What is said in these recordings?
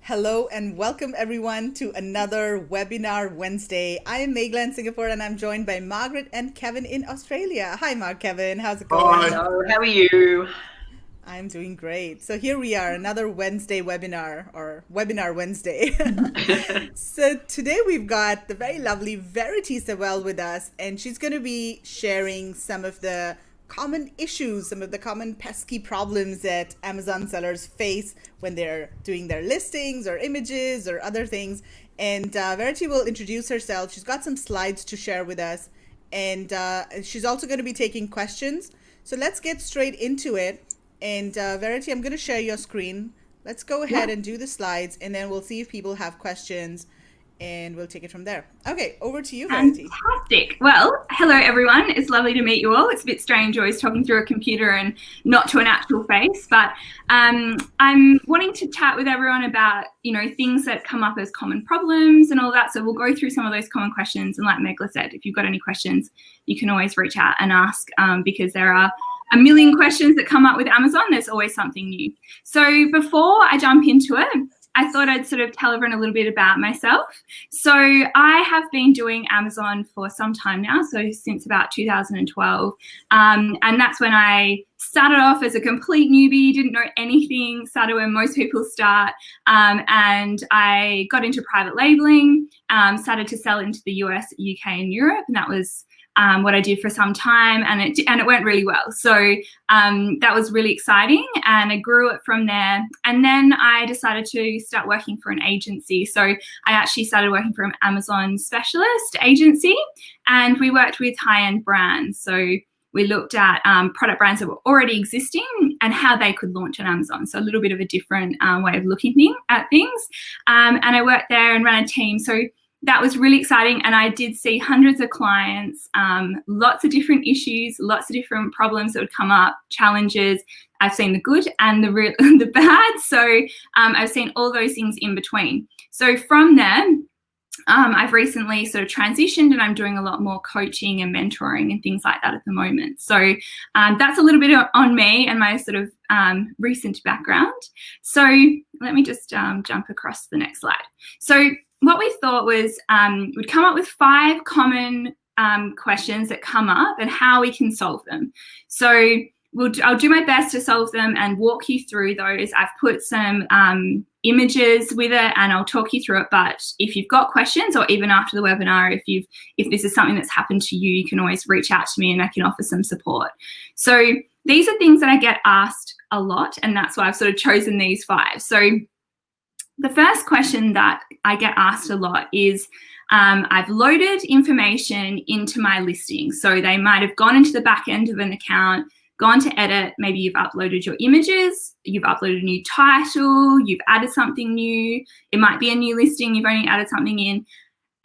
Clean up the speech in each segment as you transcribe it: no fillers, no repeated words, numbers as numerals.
Hello and welcome everyone to another Webinar Wednesday. I am Megla in Singapore and I'm joined by Margaret and Kevin in Australia. Hi, Kevin. How's it Hi. going? Hello, how are you? I'm doing great. So here we are, another Wednesday webinar or Webinar Wednesday. So today we've got the very lovely Verity Sewell with us, and she's going to be sharing some of the common issues, some of the common pesky problems that Amazon sellers face when they're doing their listings or images or other things. And Verity will introduce herself. She's got some slides to share with us, and she's also going to be taking questions. So let's get straight into it. And Verity, I'm going to share your screen. Let's go ahead and do the slides, and then we'll see if people have questions, and we'll take it from there. Okay, over to you, Verity. Fantastic. Well, hello everyone. It's lovely to meet you all. It's a bit strange always talking through a computer and not to an actual face, but I'm wanting to chat with everyone about, things that come up as common problems and all that. So we'll go through some of those common questions. And like Megla said, if you've got any questions, you can always reach out and ask because there are a million questions that come up with Amazon. There's always something new. So before I jump into it, I thought I'd sort of tell everyone a little bit about myself. So I have been doing Amazon for some time now, so since about 2012. And that's when I started off as a complete newbie, didn't know anything, started when most people start. And I got into private labeling, started to sell into the US, UK, and Europe. And that was what I did for some time, and it went really well. So that was really exciting, and I grew it from there. And then I decided to start working for an agency. So I actually started working for an Amazon specialist agency, and we worked with high-end brands. So we looked at product brands that were already existing and how they could launch on Amazon. So a little bit of a different way of looking at things. And I worked there and ran a team. So that was really exciting, and I did see hundreds of clients, lots of different issues, lots of different problems that would come up, challenges. I've seen the good and the bad, so I've seen all those things in between. So from there, I've recently sort of transitioned, and I'm doing a lot more coaching and mentoring and things like that at the moment. So that's a little bit on me and my sort of recent background. So let me just jump across to the next slide. So what we thought was we'd come up with 5 common questions that come up and how we can solve them. So I'll do my best to solve them and walk you through those. I've put some images with it, and I'll talk you through it. But if you've got questions, or even after the webinar, if this is something that's happened to you, you can always reach out to me and I can offer some support. So these are things that I get asked a lot, and that's why I've sort of chosen these 5. So the first question that I get asked a lot is, I've loaded information into my listing. So they might have gone into the back end of an account, gone to edit, maybe you've uploaded your images, you've uploaded a new title, you've added something new, it might be a new listing, you've only added something in.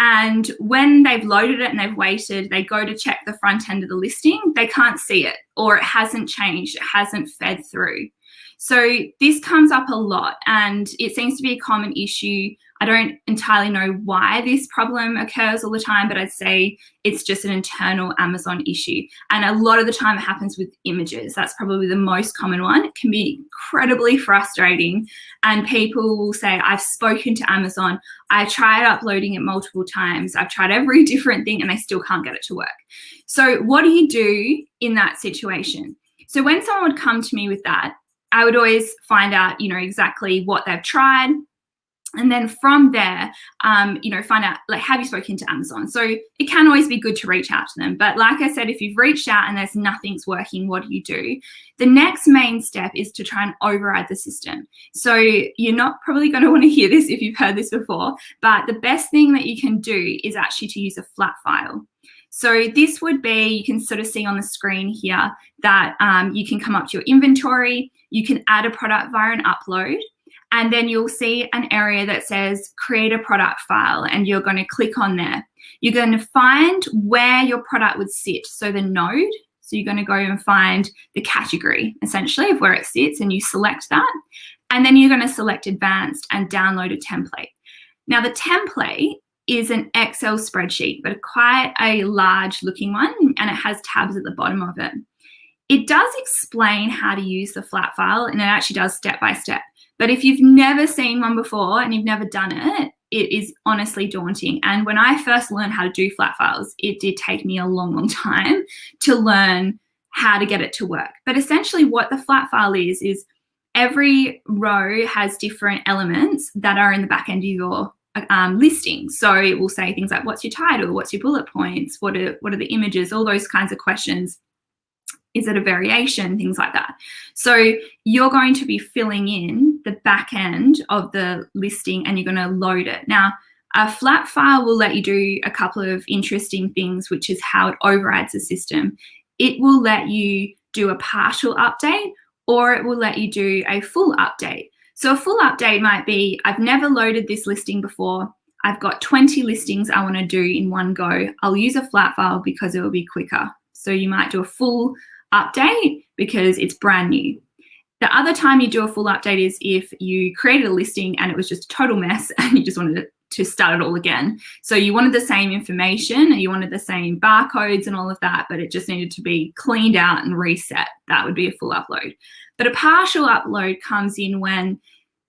And when they've loaded it and they've waited, they go to check the front end of the listing, they can't see it, or it hasn't changed, it hasn't fed through. So this comes up a lot, and it seems to be a common issue. I don't entirely know why this problem occurs all the time, but I'd say it's just an internal Amazon issue. And a lot of the time it happens with images. That's probably the most common one. It can be incredibly frustrating, and people will say, I've spoken to Amazon, I tried uploading it multiple times, I've tried every different thing, and I still can't get it to work. So what do you do in that situation? So when someone would come to me with that, I would always find out, exactly what they've tried. And then from there, find out, like, have you spoken to Amazon? So it can always be good to reach out to them. But like I said, if you've reached out and there's nothing's working, what do you do? The next main step is to try and override the system. So you're not probably going to want to hear this if you've heard this before, but the best thing that you can do is actually to use a flat file. So this would be, you can sort of see on the screen here that you can come up to your inventory, you can add a product via an upload, and then you'll see an area that says create a product file, and you're going to click on there. You're going to find where your product would sit, so the node. So you're going to go and find the category, essentially, of where it sits, and you select that. And then you're going to select advanced and download a template. Now the template is an Excel spreadsheet, but quite a large looking one, and it has tabs at the bottom of it. It does explain how to use the flat file, and it actually does step by step. But if you've never seen one before and you've never done it, it is honestly daunting. And when I first learned how to do flat files, it did take me a long, long time to learn how to get it to work. But essentially what the flat file is every row has different elements that are in the back end of your listing. So it will say things like, what's your title? What's your bullet points? What are the images? All those kinds of questions. Is it a variation? Things like that. So you're going to be filling in the back end of the listing and you're going to load it. Now, a flat file will let you do a couple of interesting things, which is how it overrides the system. It will let you do a partial update, or it will let you do a full update. So a full update might be, I've never loaded this listing before. I've got 20 listings I want to do in one go. I'll use a flat file because it will be quicker. So you might do a full update because it's brand new. The other time you do a full update is if you created a listing and it was just a total mess and you just wanted to start it all again. So you wanted the same information and you wanted the same barcodes and all of that, but it just needed to be cleaned out and reset. That would be a full upload. But a partial upload comes in when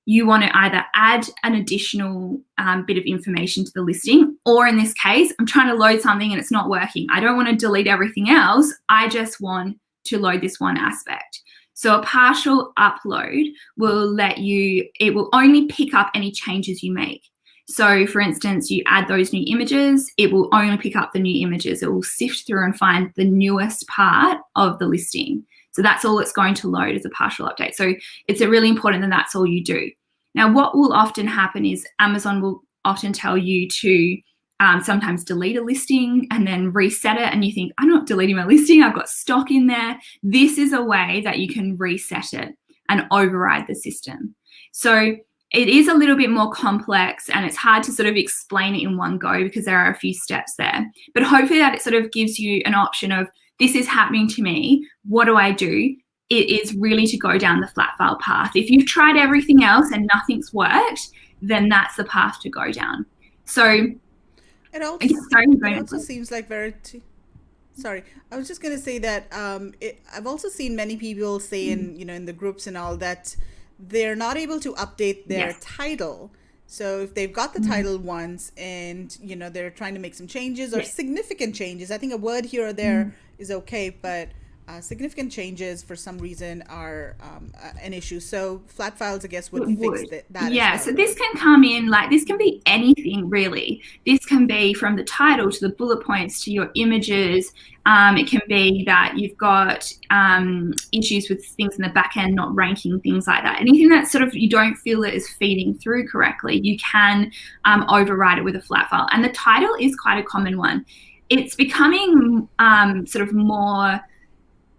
you want to either add an additional bit of information to the listing, or in this case, I'm trying to load something and it's not working. I don't want to delete everything else. I just want to load this one aspect. So a partial upload will let you, it will only pick up any changes you make. So for instance, you add those new images, it will only pick up the new images. It will sift through and find the newest part of the listing. So that's all it's going to load as a partial update. So it's really important that that's all you do. Now, what will often happen is Amazon will often tell you to sometimes delete a listing and then reset it, and you think, I'm not deleting my listing, I've got stock in there. This is a way that you can reset it and override the system. So it is a little bit more complex and it's hard to sort of explain it in one go because there are a few steps there. But hopefully that it sort of gives you an option of, this is happening to me, what do I do? It is really to go down the flat file path. If you've tried everything else and nothing's worked, then that's the path to go down. So it also seems like Verity. Sorry, I was just going to say that I've also seen many people say in the groups and all that they're not able to update their title. So if they've got the title once and they're trying to make some changes or significant changes, I think a word here or there is okay, but significant changes for some reason are an issue. So flat files, I guess, would fix that. Yeah, so this can come in, this can be anything really. This can be from the title to the bullet points to your images. It can be that you've got issues with things in the back end not ranking, things like that. Anything that sort of you don't feel it is feeding through correctly, you can override it with a flat file. And the title is quite a common one. It's becoming sort of more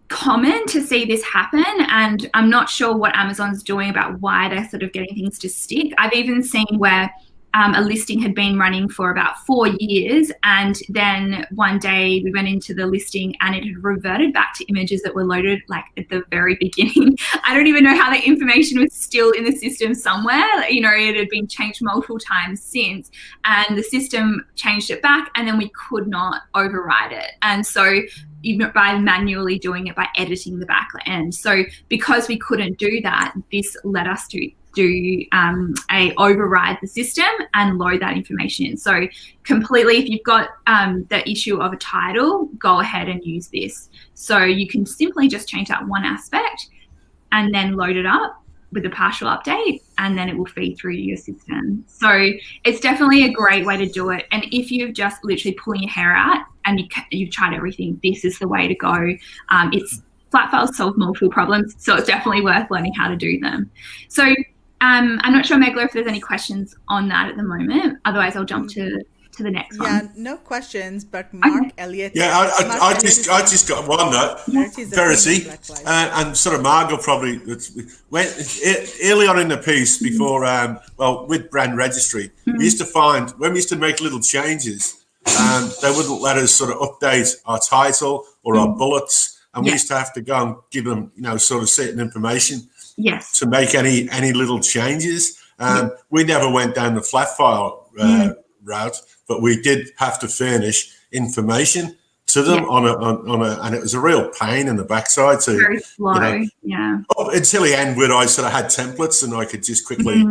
common to see this happen, and I'm not sure what Amazon's doing about why they're sort of getting things to stick. I've even seen where a listing had been running for about 4 years, and then one day we went into the listing and it had reverted back to images that were loaded at the very beginning. I don't even know how the information was still in the system somewhere. It had been changed multiple times since, and the system changed it back, and then we could not override it. And so even by manually doing it, by editing the back end. So because we couldn't do that, this led us to override the system and load that information in. So completely, if you've got the issue of a title, go ahead and use this. So you can simply just change that one aspect and then load it up with a partial update, and then it will feed through to your system. So it's definitely a great way to do it. And if you've just literally pulling your hair out and you've tried everything, this is the way to go. It's flat files solve multiple problems, so it's definitely worth learning how to do them. So I'm not sure, Megla, if there's any questions on that at the moment. Otherwise, I'll jump to the next one. Yeah, no questions, but Mark Elliott. Yeah, I just got one that Verity and sort of Margot probably early on in the piece before with Brand Registry, we used to find when we used to make little changes, they wouldn't let us sort of update our title or our bullets, and we used to have to go and give them sort of certain information to make any little changes. We never went down the flat file route, but we did have to furnish information to them and it was a real pain in the backside to, very slow, until the end where I sort of had templates and I could just quickly,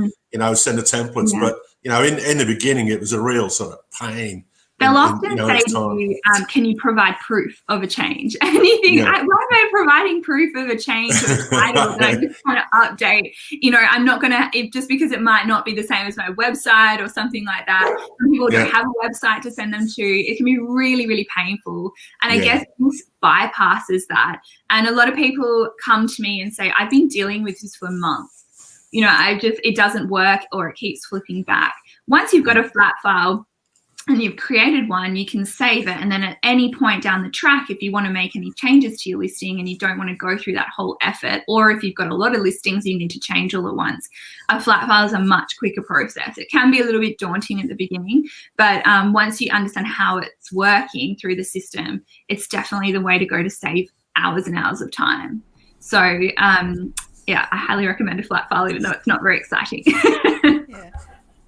send the templates. But, in the beginning, it was a real sort of pain. They'll often say to you, can you provide proof of a change? And you think, why am I providing proof of a change to a title that I just kind of update? I'm not going to, just because it might not be the same as my website or something like that. Some people don't have a website to send them to. It can be really, really painful. And I guess this bypasses that. And a lot of people come to me and say, I've been dealing with this for months. It doesn't work, or it keeps flipping back. Once you've got a flat file, and you've created one, you can save it. And then at any point down the track, if you want to make any changes to your listing and you don't want to go through that whole effort, or if you've got a lot of listings you need to change all at once, a flat file is a much quicker process. It can be a little bit daunting at the beginning, but once you understand how it's working through the system, it's definitely the way to go to save hours and hours of time. So I highly recommend a flat file, even though it's not very exciting.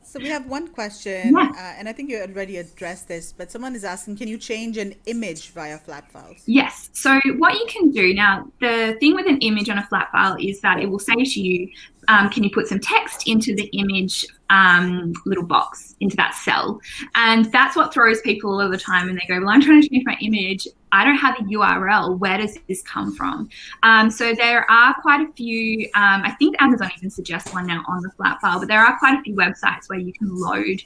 So we have one question, and I think you already addressed this, but someone is asking, can you change an image via flat files? Yes. So what you can do now, the thing with an image on a flat file is that it will say to you, can you put some text into the image little box, into that cell? And that's what throws people all the time when they go, well, I'm trying to change my image. I don't have a URL. Where does this come from? So there are quite a few, I think Amazon even suggests one now on the flat file, but there are quite a few websites where you can load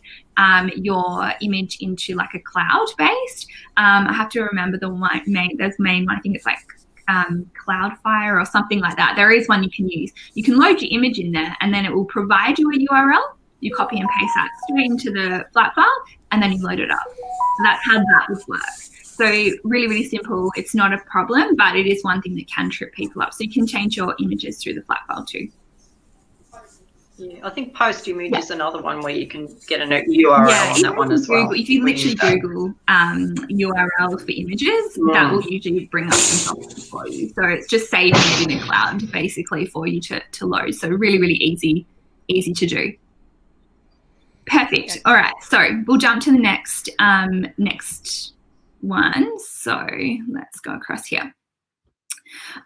your image into like a cloud-based. I have to remember there's main one, I think it's like Cloudfire or something like that. There is one you can use. You can load your image in there and then it will provide you a URL. You copy and paste that straight into the flat file and then you load it up. So that's how that would work. So really, really simple. It's not a problem, but it is one thing that can trip people up. So you can change your images through the flat file too. Yeah, I think post image is another one where you can get a URL on that one as well. If you literally Google URLs for images, that will usually bring up some options for you. So it's just saving it in the cloud basically for you to load. So really, really easy to do. Perfect. All right. So we'll jump to the next one. So let's go across here.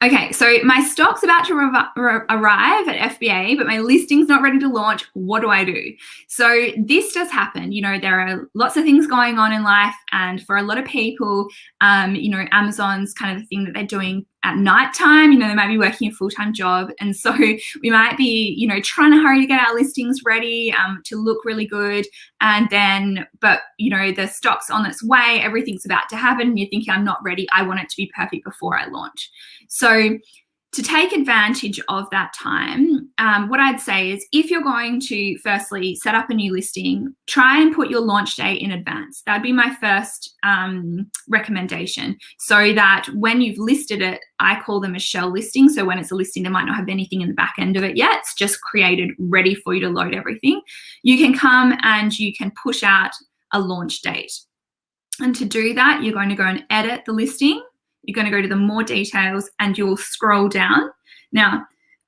Okay, so my stock's about to arrive at FBA, but my listing's not ready to launch. What do I do? So this does happen. There are lots of things going on in life, and for a lot of people, Amazon's kind of the thing that they're doing at nighttime. They might be working a full-time job, and so we might be, trying to hurry to get our listings ready to look really good, but the stock's on its way, everything's about to happen, and you're thinking, I'm not ready, I want it to be perfect before I launch. So to take advantage of that time, what I'd say is if you're going to firstly set up a new listing, try and put your launch date in advance. That'd be my first recommendation, so that when you've listed it, I call them a shell listing. So when it's a listing, they might not have anything in the back end of it yet. It's just created, ready for you to load everything. You can come and you can push out a launch date. And to do that, you're going to go and edit the listing. You're going to go to the more details and you'll scroll down. Now,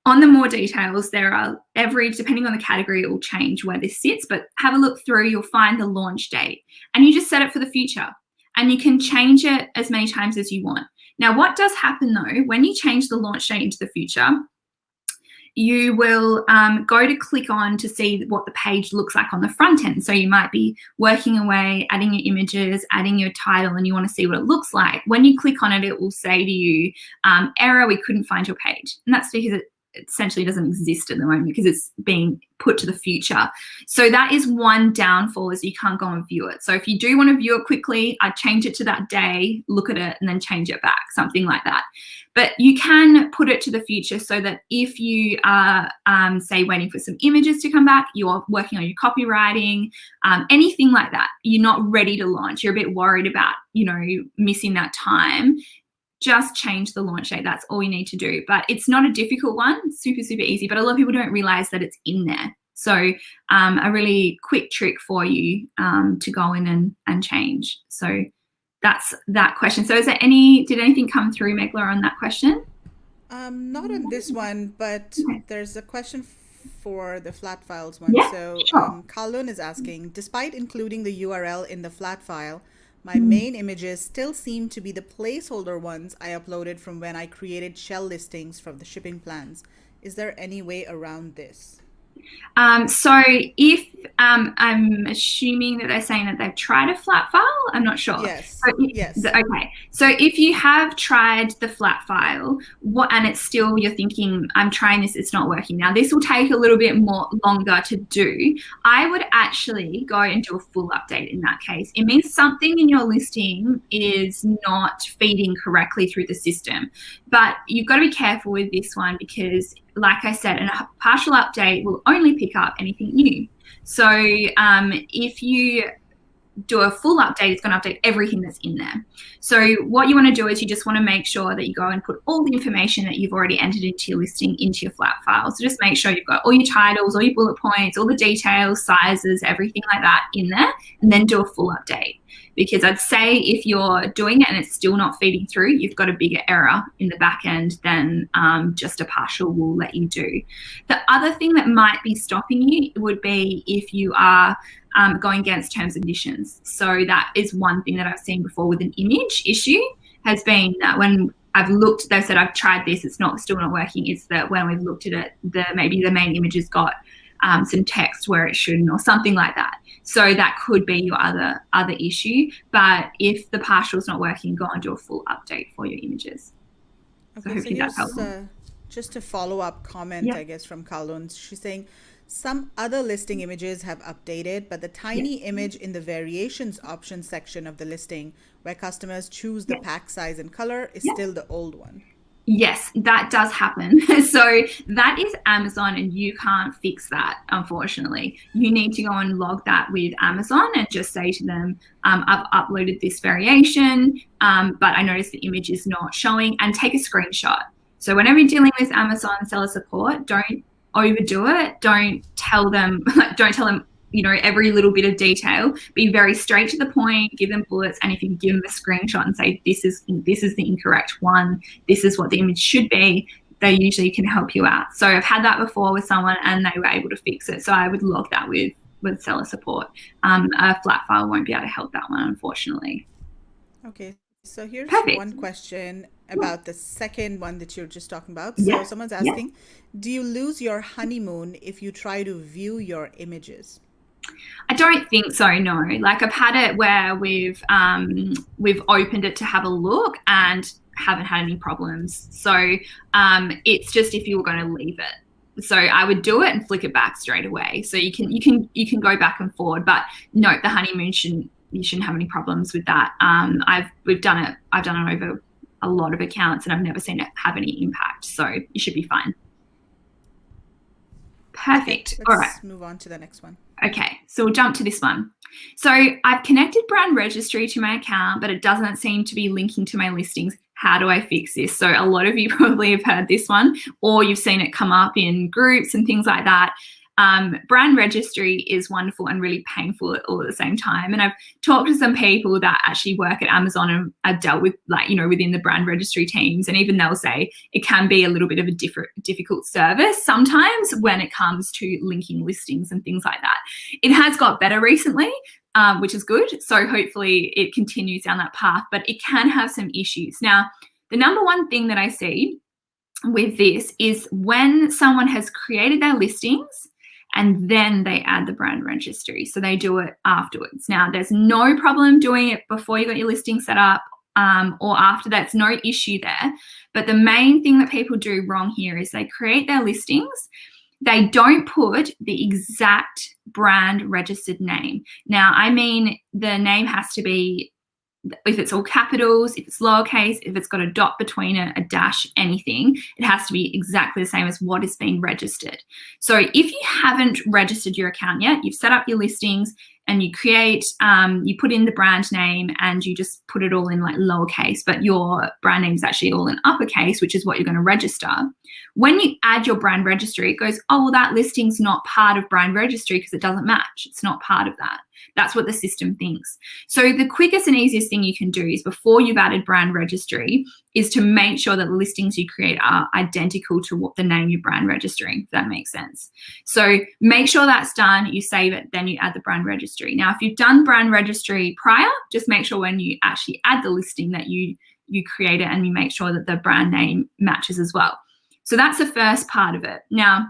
on the more details, there are depending on the category, it will change where this sits, but have a look through, you'll find the launch date and you just set it for the future and you can change it as many times as you want. Now, what does happen though, when you change the launch date into the future, you will go to click on to see what the page looks like on the front end. So you might be working away, adding your images, adding your title, and you want to see what it looks like. When you click on it, it will say to you, error, we couldn't find your page. And that's because it essentially doesn't exist at the moment because it's being put to the future. So that is one downfall, is you can't go and view it. So if you do want to view it quickly, I'd change it to that day, look at it, and then change it back, something like that. But you can put it to the future so that if you are, say, waiting for some images to come back, you're working on your copywriting, anything like that, you're not ready to launch, you're a bit worried about, missing that time, just change the launch date. That's all you need to do. But it's not a difficult one. It's super, super easy. But a lot of people don't realize that it's in there. So a really quick trick for you to go in and change. So that's that question. So did anything come through, Megla, on that question? Not on this one, but there's a question for the flat files one. Yeah, so sure. Carlun is asking, despite including the URL in the flat file, My main images still seem to be the placeholder ones I uploaded from when I created shell listings from the shipping plans. Is there any way around this? So if I'm assuming that they're saying that they've tried a flat file, I'm not sure. Yes. So yes. Okay. So if you have tried the flat file, and it's still, you're thinking, I'm trying this, it's not working. Now, this will take a little bit longer to do. I would actually go and do a full update in that case. It means something in your listing is not feeding correctly through the system. But you've got to be careful with this one because, like I said, a partial update will only pick up anything new. So if you do a full update, it's going to update everything that's in there. So what you want to do is you just want to make sure that you go and put all the information that you've already entered into your listing into your flat file. So just make sure you've got all your titles, all your bullet points, all the details, sizes, everything like that in there, and then do a full update. Because I'd say if you're doing it and it's still not feeding through, you've got a bigger error in the back end than just a partial will let you do. The other thing that might be stopping you would be if you are going against terms and conditions. So that is one thing that I've seen before with an image issue, has been that when I've looked, they've said, I've tried this, it's still not working. It's that when we've looked at it, maybe the main image has got some text where it shouldn't or something like that. So that could be your other issue. But if the partial is not working, go and do a full update for your images. Okay, so hopefully that's helpful. Just a follow-up comment, I guess, from Kalun. She's saying some other listing images have updated, but the tiny image in the variations option section of the listing where customers choose the pack size and color is still the old one. Yes, that does happen. So that is Amazon and you can't fix that, unfortunately. You need to go and log that with Amazon and just say to them, I've uploaded this variation, but I noticed the image is not showing, and take a screenshot. So whenever you're dealing with Amazon seller support, don't overdo it. Don't tell them, every little bit of detail. Be very straight to the point, give them bullets, and if you can give them a screenshot and say, this is the incorrect one, this is what the image should be, they usually can help you out. So I've had that before with someone and they were able to fix it. So I would log that with seller support. A flat file won't be able to help that one, unfortunately. Okay, so here's Perfect. one question about the second one that you're just talking about. So someone's asking, do you lose your honeymoon if you try to view your images? I don't think so, no. Like I've had it where we've opened it to have a look and haven't had any problems. So it's just if you were going to leave it. So I would do it and flick it back straight away. So you can go back and forward, but no, the honeymoon you shouldn't have any problems with that. I've done it over a lot of accounts and I've never seen it have any impact. So you should be fine. Perfect. Let's all right. move on to the next one. Okay, so we'll jump to this one. So I've connected Brand Registry to my account, but it doesn't seem to be linking to my listings. How do I fix this? So a lot of you probably have heard this one, or you've seen it come up in groups and things like that. Brand Registry is wonderful and really painful all at the same time. And I've talked to some people that actually work at Amazon and are dealt with, within the Brand Registry teams. And even they'll say it can be a little bit of a difficult service sometimes when it comes to linking listings and things like that. It has got better recently, which is good. So hopefully it continues down that path, but it can have some issues. Now, the number one thing that I see with this is when someone has created their listings and then they add the brand registry. So they do it afterwards. Now, there's no problem doing it before you got your listing set up or after. That's no issue there. But the main thing that people do wrong here is they create their listings. They don't put the exact brand registered name. Now, I mean, the name has to be, if it's all capitals, if it's lowercase, if it's got a dot between it, a dash, anything, it has to be exactly the same as what is being registered. So if you haven't registered your account yet, you've set up your listings and you create, you put in the brand name and you just put it all in like lowercase, but your brand name is actually all in uppercase, which is what you're going to register. When you add your brand registry, it goes, oh, well, that listing's not part of brand registry because it doesn't match. It's not part of that. That's what the system thinks. So the quickest and easiest thing you can do is, before you've added Brand Registry, is to make sure that the listings you create are identical to what the name you're brand registering, if that makes sense. So make sure that's done, you save it, then you add the Brand Registry. Now, if you've done Brand Registry prior, just make sure when you actually add the listing that you create it and you make sure that the brand name matches as well. So that's the first part of it. Now,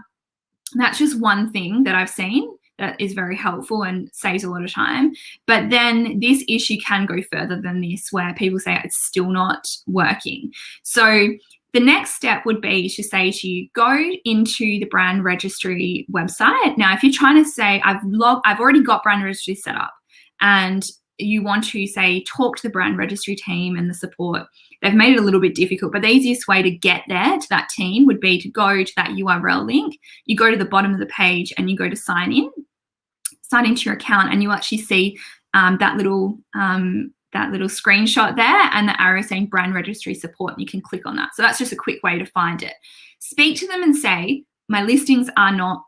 that's just one thing that I've seen that is very helpful and saves a lot of time. But then this issue can go further than this, where people say it's still not working. So the next step would be to say to you, go into the Brand Registry website. Now, if you're trying to say, I've already got Brand Registry set up, and you want to say, talk to the Brand Registry team and the support, they've made it a little bit difficult, but the easiest way to get there to that team would be to go to that URL link. You go to the bottom of the page and you go to sign into your account, and you actually see that little screenshot there and the arrow saying Brand Registry support, and you can click on that. So that's just a quick way to find it. Speak to them and say, my listings are not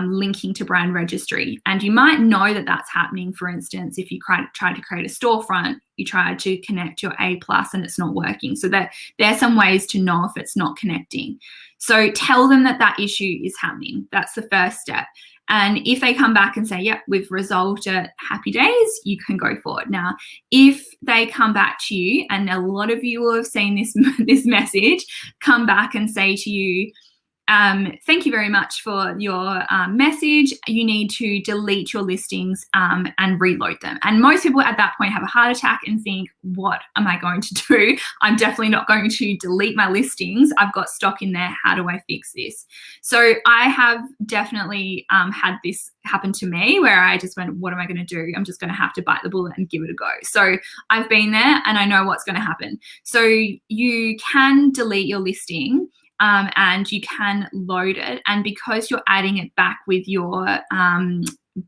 linking to Brand Registry. And you might know that that's happening. For instance, if you try to create a storefront, you try to connect your A+ and it's not working. So there are some ways to know if it's not connecting. So tell them that issue is happening. That's the first step. And if they come back and say, yep, we've resolved it, happy days, you can go forward. Now, if they come back to you, and a lot of you will have seen this message, come back and say to you, thank you very much for your message. You need to delete your listings and reload them. And most people at that point have a heart attack and think, what am I going to do? I'm definitely not going to delete my listings. I've got stock in there. How do I fix this? So I have definitely had this happen to me, where I just went, what am I going to do? I'm just going to have to bite the bullet and give it a go. So I've been there and I know what's going to happen. So you can delete your listing, and you can load it. And because you're adding it back with your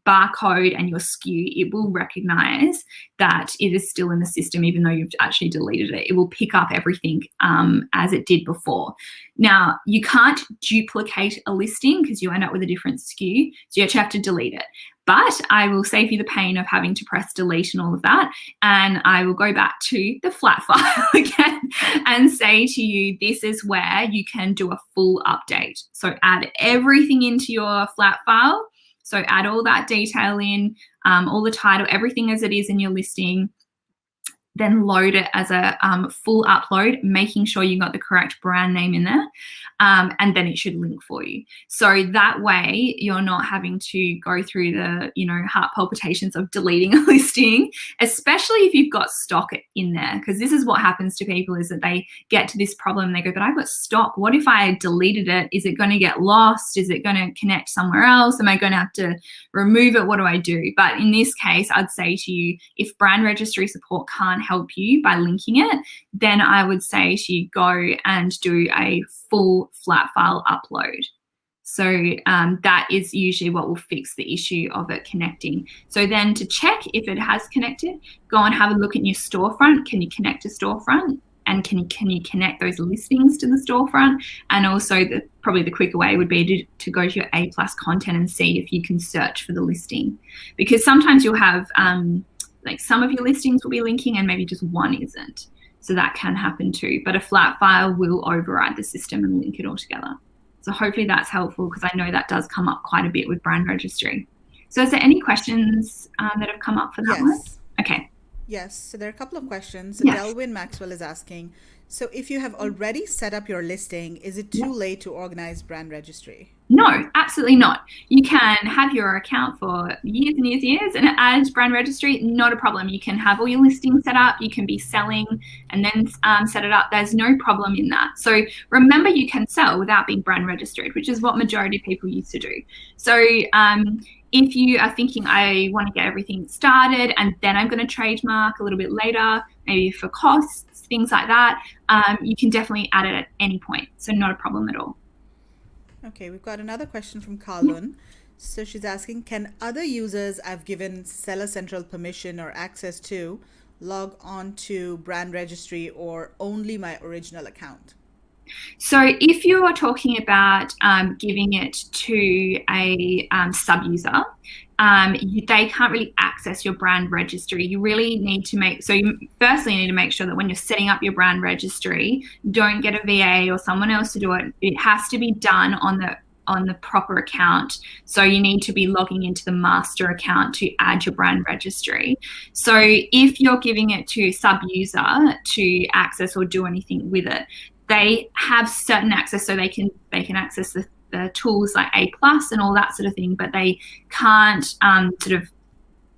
barcode and your SKU, it will recognize that it is still in the system, even though you've actually deleted it. It will pick up everything as it did before. Now, you can't duplicate a listing because you end up with a different SKU, so you actually have to delete it. But I will save you the pain of having to press delete and all of that. And I will go back to the flat file again and say to you, this is where you can do a full update. So add everything into your flat file. So add all that detail in, all the title, everything as it is in your listing. Then load it as a full upload, making sure you got the correct brand name in there, and then it should link for you. So that way you're not having to go through the, heart palpitations of deleting a listing, especially if you've got stock in there, because this is what happens to people, is that they get to this problem and they go, but I've got stock. What if I deleted it? Is it going to get lost? Is it going to connect somewhere else? Am I going to have to remove it? What do I do? But in this case, I'd say to you, if Brand Registry support can't help you by linking it, then I would say to you, go and do a full flat file upload. So that is usually what will fix the issue of it connecting. So then to check if it has connected, go and have a look at your storefront. Can you connect a storefront? And can you connect those listings to the storefront? And also probably the quicker way would be to go to your A+ content and see if you can search for the listing. Because sometimes you'll have like some of your listings will be linking and maybe just one isn't. So that can happen too. But a flat file will override the system and link it all together. So hopefully that's helpful, because I know that does come up quite a bit with Brand Registry. So is there any questions that have come up for that one? Okay. Yes, so there are a couple of questions. Yes. Delwyn Maxwell is asking, so if you have already set up your listing, is it too late to organize Brand Registry? No, absolutely not. You can have your account for years and years and years and add Brand Registry, not a problem. You can have all your listings set up, you can be selling and then set it up. There's no problem in that. So remember, you can sell without being brand registered, which is what majority of people used to do. So if you are thinking, I want to get everything started and then I'm going to trademark a little bit later, maybe for costs, things like that, you can definitely add it at any point. So not a problem at all. Okay, we've got another question from Carlun. So she's asking, can other users I've given Seller Central permission or access to log on to Brand Registry, or only my original account? So if you're talking about giving it to a sub-user, they can't really access your brand registry. You really need to firstly you need to make sure that when you're setting up your brand registry, don't get a VA or someone else to do it. It has to be done on the proper account. So you need to be logging into the master account to add your brand registry. So if you're giving it to a sub-user to access or do anything with it, they have certain access, so they can access the tools like A+ and all that sort of thing, but they can't sort of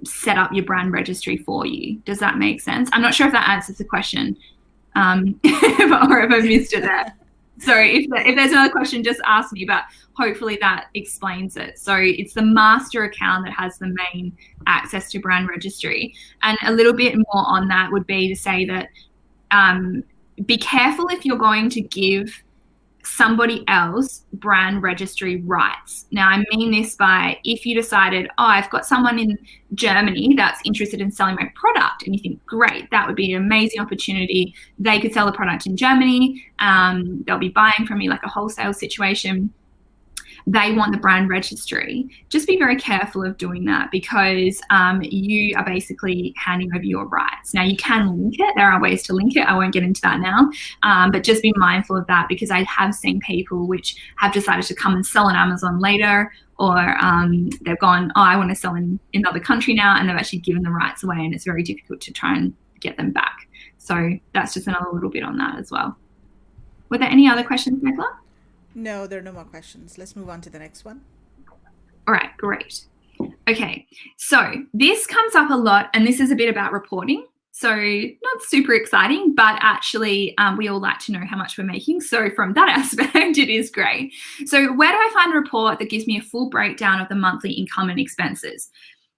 set up your brand registry for you. Does that make sense? I'm not sure if that answers the question, or if I missed it there. So if there's another question, just ask me, but hopefully that explains it. So it's the master account that has the main access to brand registry. And a little bit more on that would be to say that be careful if you're going to give somebody else brand registry rights. Now, I mean this by, if you decided, I've got someone in Germany that's interested in selling my product, and you think, great, that would be an amazing opportunity. They could sell the product in Germany. They'll be buying from me like a wholesale situation. They want the brand registry. Just be very careful of doing that, because you are basically handing over your rights. Now, you can link it. There are ways to link it. I won't get into that now, but just be mindful of that, because I have seen people which have decided to come and sell on Amazon later, or they've gone, I want to sell in another country now, and they've actually given the rights away, and it's very difficult to try and get them back. So that's just another little bit on that as well. Were there any other questions, Nicola? No, there are no more questions. Let's move on to the next one. All right, great. Okay, so this comes up a lot, and this is a bit about reporting. So not super exciting, but actually we all like to know how much we're making. So from that aspect, it is great. So where do I find a report that gives me a full breakdown of the monthly income and expenses?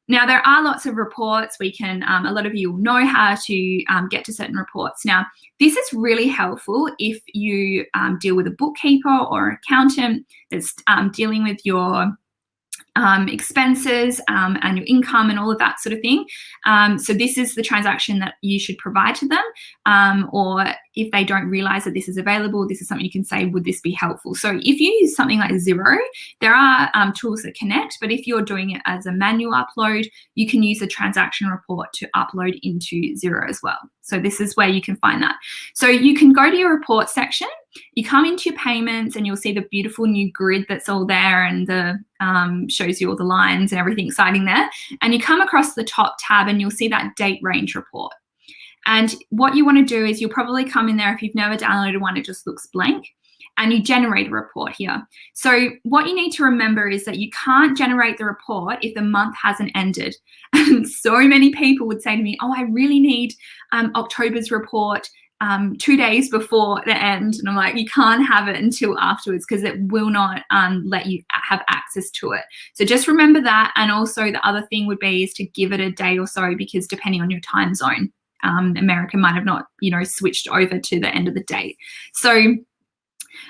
Now, there are lots of reports. We can, a lot of you will know how to get to certain reports. Now, this is really helpful if you deal with a bookkeeper or accountant that's dealing with your expenses and your income and all of that sort of thing. So this is the transaction that you should provide to them, or if they don't realize that this is available, this is something you can say, would this be helpful? So if you use something like Xero, there are tools that connect, but if you're doing it as a manual upload, you can use a transaction report to upload into Xero as well. So this is where you can find that. So you can go to your report section, you come into your payments, and you'll see the beautiful new grid that's all there, and the shows you all the lines and everything exciting there. And you come across the top tab and you'll see that date range report. And what you want to do is you'll probably come in there, if you've never downloaded one, it just looks blank, and you generate a report here. So what you need to remember is that you can't generate the report if the month hasn't ended. And so many people would say to me, I really need October's report 2 days before the end. And I'm like, you can't have it until afterwards, because it will not let you have access to it. So just remember that. And also the other thing would be is to give it a day or so, because depending on your time zone, America might have not, switched over to the end of the date. So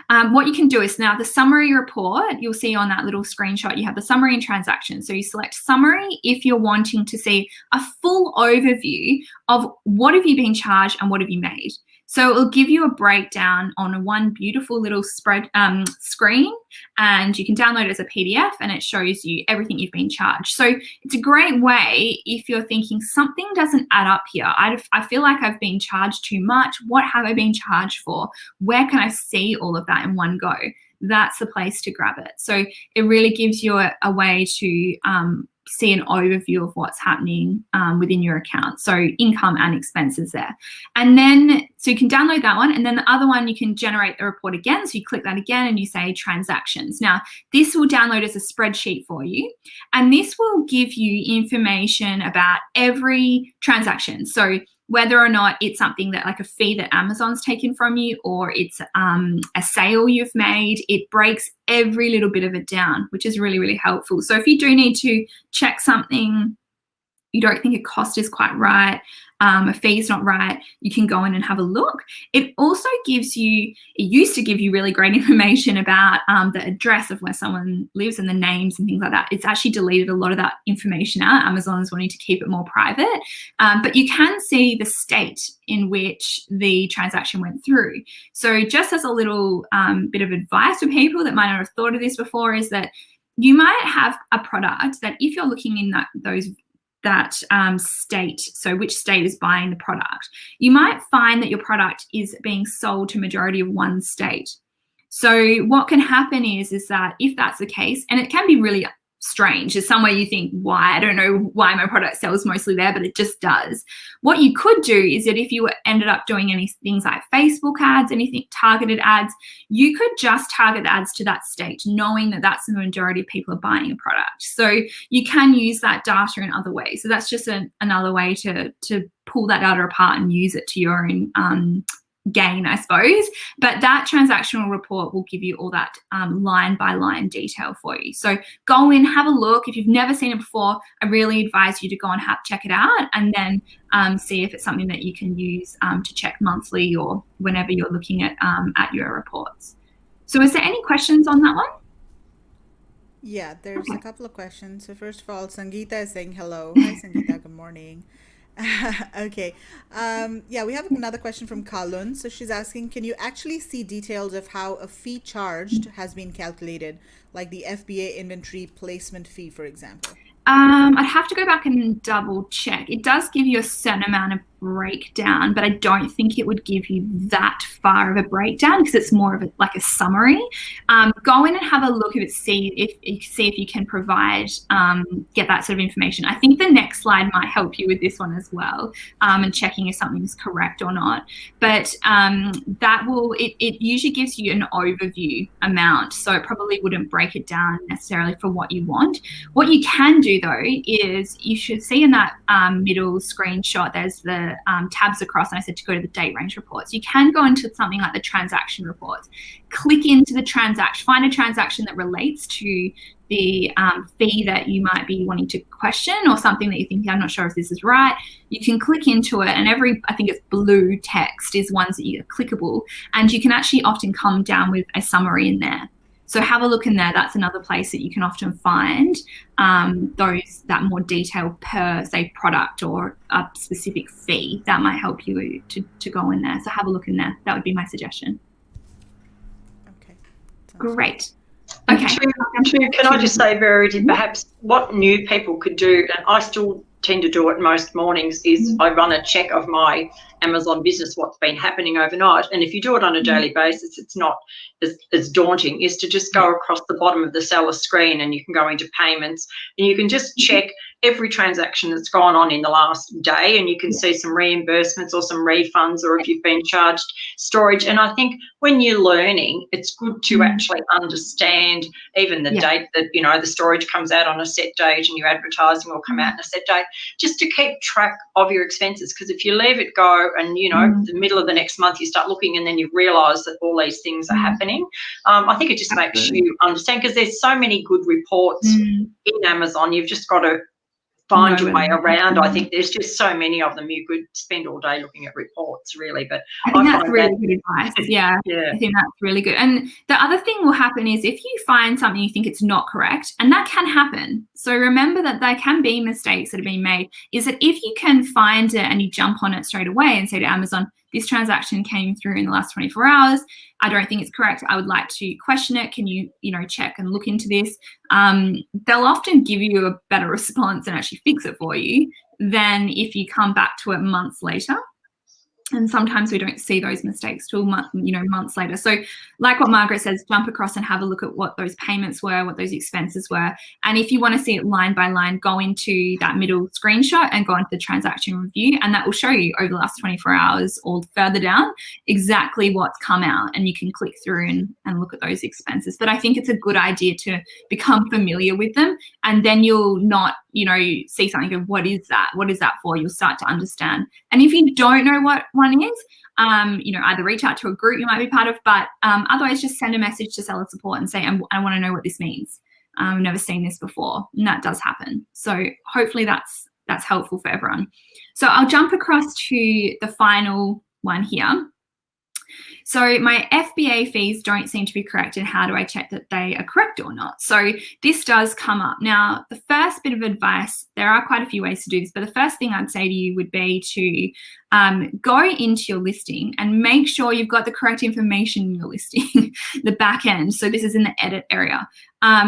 what you can do is, now the summary report, you'll see on that little screenshot, you have the summary and transactions. So you select summary if you're wanting to see a full overview of what have you been charged and what have you made. So it'll give you a breakdown on one beautiful little screen, and you can download it as a PDF, and it shows you everything you've been charged. So it's a great way if you're thinking something doesn't add up here. I feel like I've been charged too much. What have I been charged for? Where can I see all of that in one go? That's the place to grab it. So it really gives you a way to see an overview of what's happening within your account. So income and expenses there. And then, so you can download that one. And then the other one, you can generate the report again. So you click that again and you say transactions. Now, this will download as a spreadsheet for you. And this will give you information about every transaction. So whether or not it's something that, like a fee that Amazon's taken from you, or it's a sale you've made, it breaks every little bit of it down, which is really, really helpful. So if you do need to check something, you don't think a cost is quite right, a fee's not right, you can go in and have a look. It also gives you, it used to give you really great information about the address of where someone lives and the names and things like that. It's actually deleted a lot of that information out. Amazon is wanting to keep it more private, but you can see the state in which the transaction went through. So just as a little bit of advice for people that might not have thought of this before, is that you might have a product that if you're looking in that state, so which state is buying the product, you might find that your product is being sold to a majority of one state. So what can happen is that if that's the case, and it can be really strange, there's somewhere you think, why? I don't know why my product sells mostly there, but it just does. What you could do is that if you ended up doing any things like Facebook ads, anything targeted ads, you could just target the ads to that state, knowing that that's the majority of people are buying a product. So you can use that data in other ways. So that's just another way to pull that data apart and use it to your own gain, I suppose. But that transactional report will give you all that line by line detail for you. So go in, have a look. If you've never seen it before, I really advise you to go and check it out, and then see if it's something that you can use to check monthly or whenever you're looking at your reports. So is there any questions on that one? Yeah, there's a couple of questions. So first of all, Sangeeta is saying hello. Hi, Sangeeta. Good morning. Okay. Yeah, we have another question from Kalun. So she's asking, can you actually see details of how a fee charged has been calculated, like the FBA inventory placement fee, for example? I'd have to go back and double check. It does give you a certain amount of breakdown, but I don't think it would give you that far of a breakdown because it's more of like a summary. Go in and have a look at it, see if you can provide, get that sort of information. I think the next slide might help you with this one as well, and checking if something's correct or not. But it usually gives you an overview amount, so it probably wouldn't break it down necessarily for what you want. What you can do though is you should see in that middle screenshot, there's the tabs across, and I said to go to the date range reports. You can go into something like the transaction reports, click into the transaction, find a transaction that relates to the fee that you might be wanting to question, or something that you think, I'm not sure if this is right. You can click into it, and I think it's blue text is ones that are clickable, and you can actually often come down with a summary in there. So have a look in there. That's another place that you can often find that more detail per, say, product or a specific fee. That might help you to go in there. So have a look in there. That would be my suggestion. Okay. Great. Okay. Can I just say, Verity, perhaps what new people could do, and I still tend to do it most mornings, is I run a check of my Amazon business, what's been happening overnight. And if you do it on a daily basis, it's not as daunting, is to just go across the bottom of the seller screen, and you can go into payments, and you can just check every transaction that's gone on in the last day, and you can see some reimbursements or some refunds, or if you've been charged storage. And I think when you're learning, it's good to actually understand even the date that, the storage comes out on a set date, and your advertising will come out on a set date, just to keep track of your expenses. Because if you leave it go and, the middle of the next month you start looking, and then you realise that all these things are happening, I think it just makes you understand, because there's so many good reports in Amazon. You've just got to find your way around. I think there's just so many of them. You could spend all day looking at reports, really. But I think that's really good advice. Yeah, I think that's really good. And the other thing will happen is if you find something you think it's not correct, and that can happen. So remember that there can be mistakes that have been made, is that if you can find it and you jump on it straight away and say to Amazon, this transaction came through in the last 24 hours. I don't think it's correct. I would like to question it. Can you, check and look into this? They'll often give you a better response and actually fix it for you than if you come back to it months later. And sometimes we don't see those mistakes till months later. So like what Margaret says, jump across and have a look at what those payments were, what those expenses were. And if you want to see it line by line, go into that middle screenshot and go into the transaction review, and that will show you over the last 24 hours or further down exactly what's come out, and you can click through and look at those expenses. But I think it's a good idea to become familiar with them, and then you'll not see something and go, what is that? What is that for? You'll start to understand. And if you don't know what one is, either reach out to a group you might be part of, but otherwise just send a message to seller support and say, I want to know what this means. I've never seen this before. And that does happen. So hopefully that's that's helpful for everyone. So I'll jump across to the final one here. So my FBA fees don't seem to be correct, and how do I check that they are correct or not? So this does come up. Now, the first bit of advice, there are quite a few ways to do this, but the first thing I'd say to you would be to go into your listing and make sure you've got the correct information in your listing, the back end. So this is in the edit area.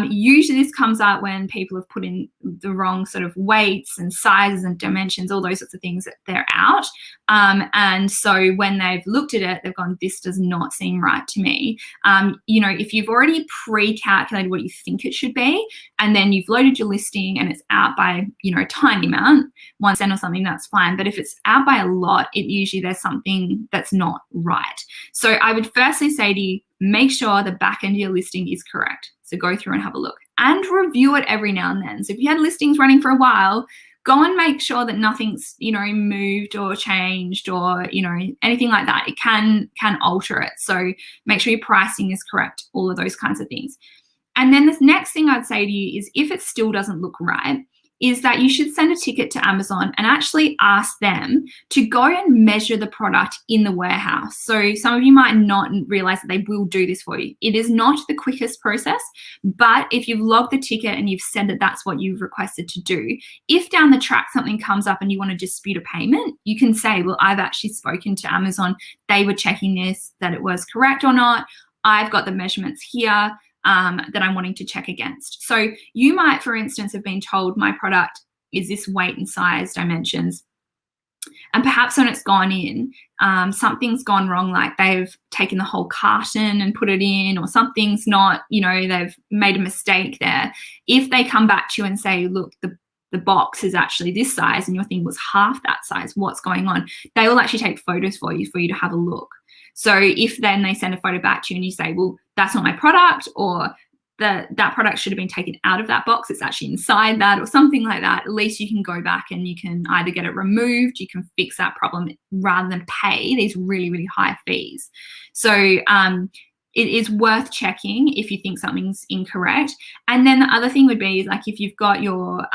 Usually this comes out when people have put in the wrong sort of weights and sizes and dimensions, all those sorts of things, that they're out. And so when they've looked at it, they've gone, this does not seem right to me. If you've already pre-calculated what you think it should be, and then you've loaded your listing and it's out by, a tiny amount, 1 cent or something, that's fine. But if it's out by a lot, it usually there's something that's not right. So I would firstly say to you, make sure the back end of your listing is correct. So go through and have a look and review it every now and then. So if you had listings running for a while, go and make sure that nothing's, moved or changed or, anything like that. It can alter it. So make sure your pricing is correct, all of those kinds of things. And then the next thing I'd say to you is, if it still doesn't look right, is that you should send a ticket to Amazon and actually ask them to go and measure the product in the warehouse. So some of you might not realize that they will do this for you. It is not the quickest process, but if you've logged the ticket and you've said that that's what you've requested to do, if down the track something comes up and you want to dispute a payment, you can say, well, I've actually spoken to Amazon. They were checking this, that it was correct or not. I've got the measurements here. That I'm wanting to check against. So you might, for instance, have been told my product is this weight and size dimensions, and perhaps when it's gone in, something's gone wrong, like they've taken the whole carton and put it in, or something's not, they've made a mistake there. If they come back to you and say, look, the box is actually this size and your thing was half that size, what's going on? They will actually take photos for you to have a look. So if then they send a photo back to you and you say, well, that's not my product, or that product should have been taken out of that box, it's actually inside that, or something like that, at least you can go back and you can either get it removed, you can fix that problem rather than pay these really, really high fees. So it is worth checking if you think something's incorrect. And then the other thing would be, like, if you've got your,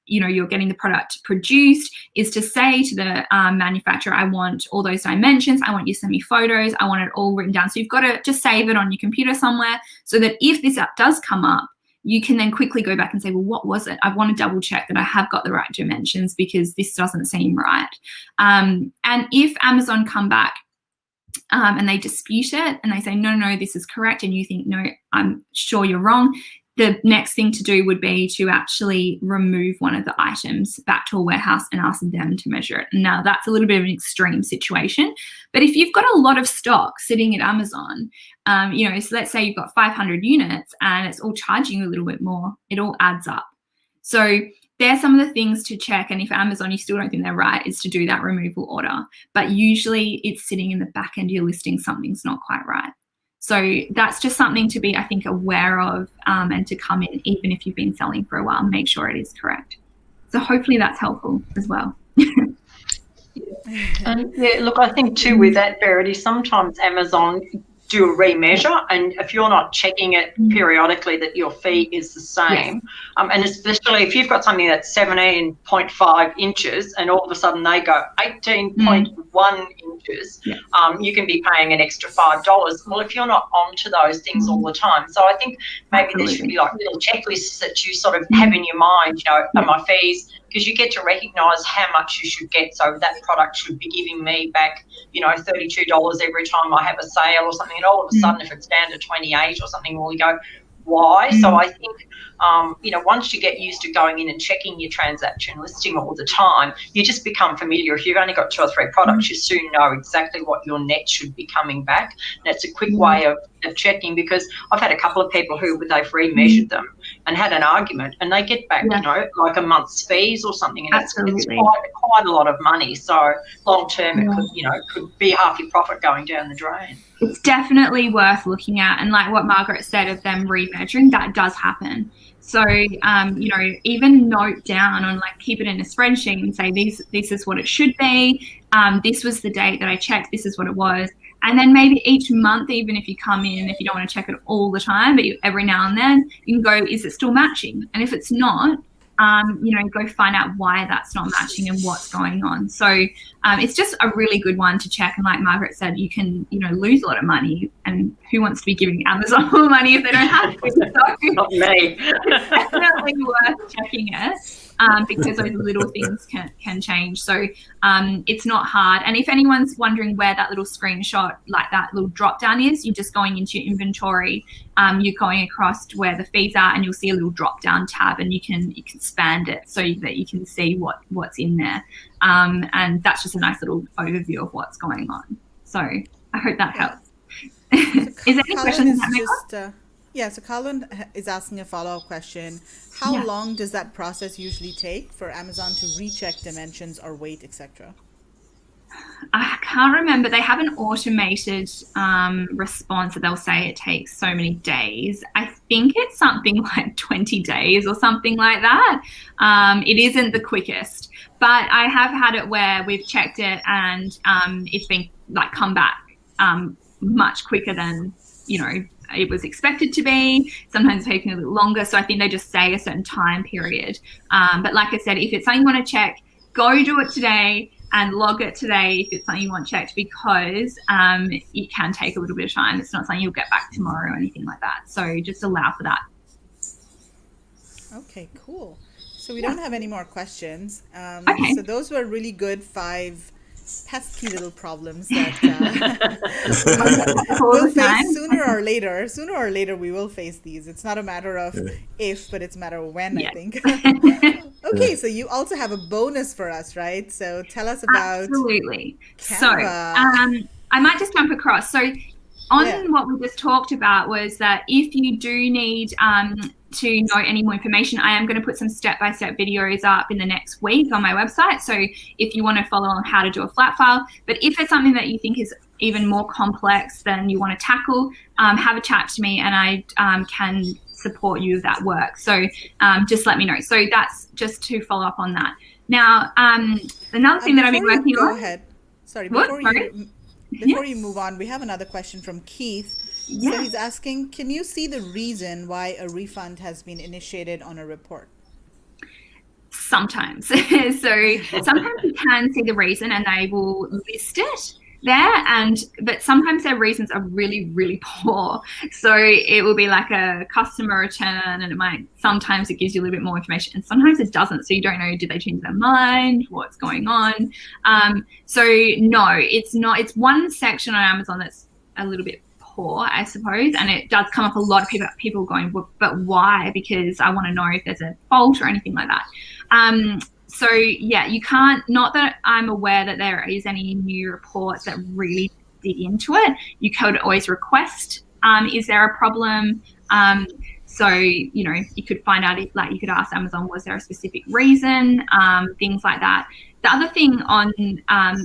you're getting the product produced, is to say to the manufacturer, I want all those dimensions, I want you to send me photos, I want it all written down. So you've got to just save it on your computer somewhere, so that if this app does come up, you can then quickly go back and say, well, what was it? I want to double check that I have got the right dimensions, because this doesn't seem right. And if Amazon come back and they dispute it and they say, no, this is correct, and you think, no, I'm sure you're wrong, the next thing to do would be to actually remove one of the items back to a warehouse and ask them to measure it. Now, that's a little bit of an extreme situation, but if you've got a lot of stock sitting at Amazon, so let's say you've got 500 units and it's all charging you a little bit more, it all adds up. So there's some of the things to check, and if Amazon, you still don't think they're right, is to do that removal order. But usually it's sitting in the back end of your listing, something's not quite right. So that's just something to be, I think, aware of, and to come in, even if you've been selling for a while, make sure it is correct. So hopefully that's helpful as well. And yeah, look, I think too with that, Verity, sometimes Amazon do a remeasure, and if you're not checking it periodically that your fee is the same, yes. And especially if you've got something that's 17.5 inches and all of a sudden they go 18.1 inches, yeah. You can be paying an extra $5. Well, if you're not onto those things all the time, so I think maybe there should be like little checklists that you sort of have in your mind, are my fees, because you get to recognise how much you should get. So that product should be giving me back, $32 every time I have a sale or something. And all of a sudden, if it's down to 28 or something, well, you go, why? So I think, once you get used to going in and checking your transaction listing all the time, you just become familiar. If you've only got 2 or 3 products, you soon know exactly what your net should be coming back. And it's a quick way of checking, because I've had a couple of people who they've remeasured them and had an argument, and they get back, like a month's fees or something, and it's quite a lot of money. So long term, it could be half your profit going down the drain. It's definitely worth looking at, and like what Margaret said of them remeasuring, that does happen. So, even note down on, like, keep it in a spreadsheet and say, this is what it should be. This was the date that I checked. This is what it was. And then maybe each month, even if you come in, if you don't want to check it all the time, but every now and then, you can go, is it still matching? And if it's not, go find out why that's not matching and what's going on. So it's just a really good one to check. And like Margaret said, you can, lose a lot of money, and who wants to be giving Amazon more money if they don't have to? So Not me. it's definitely worth checking it. Because those little things can change. So it's not hard. And if anyone's wondering where that little screenshot, like that little drop down is, you're just going into your inventory, you're going across to where the fees are, and you'll see a little drop down tab, and you can expand it so that you can see what's in there. And that's just a nice little overview of what's going on. So I hope that helps. Is there any questions? So Colin is asking a follow-up question. How long does that process usually take for Amazon to recheck dimensions or weight, etc.? I can't remember. They have an automated response that they'll say it takes so many days. I think it's something like 20 days or something like that. It isn't the quickest, but I have had it where we've checked it and it's been come back much quicker than, it was expected to be. Sometimes it's taking a little longer. So I think they just say a certain time period. But like I said, if it's something you want to check, go do it today and log it today if it's something you want checked, because it can take a little bit of time. It's not something you'll get back tomorrow or anything like that. So just allow for that. Okay, cool. So we don't have any more questions. Okay. So those were really good 5 pesky little problems that we'll face sooner or later. Sooner or later, we will face these. It's not a matter of if, but it's a matter of when, I think. Okay, so you also have a bonus for us, right? So tell us about Absolutely. Canva. So I might just jump across. So on what we just talked about was that if you do need to know any more information, I am going to put some step-by-step videos up in the next week on my website. So if you want to follow on how to do a flat file, but if it's something that you think is even more complex than you want to tackle, have a chat to me and I can support you with that work. So just let me know. So that's just to follow up on that. Now, another thing that I've been working on. Go ahead. Sorry, Before you move on, we have another question from Keith. Yeah. So he's asking, can you see the reason why a refund has been initiated on a report? Sometimes. So sometimes you can see the reason and they will list it there, but sometimes their reasons are really, really poor. So it will be like a customer return, and sometimes it gives you a little bit more information, and sometimes it doesn't. So you don't know, did they change their mind? What's going on? So no, it's not. It's one section on Amazon that's a little bit poor, I suppose, and it does come up a lot of people going, but why? Because I want to know if there's a fault or anything like that. So yeah, you can't, not that I'm aware that there is any new reports that really dig into it. You could always request, is there a problem? So, you could find out, you could ask Amazon, was there a specific reason? Things like that. The other thing on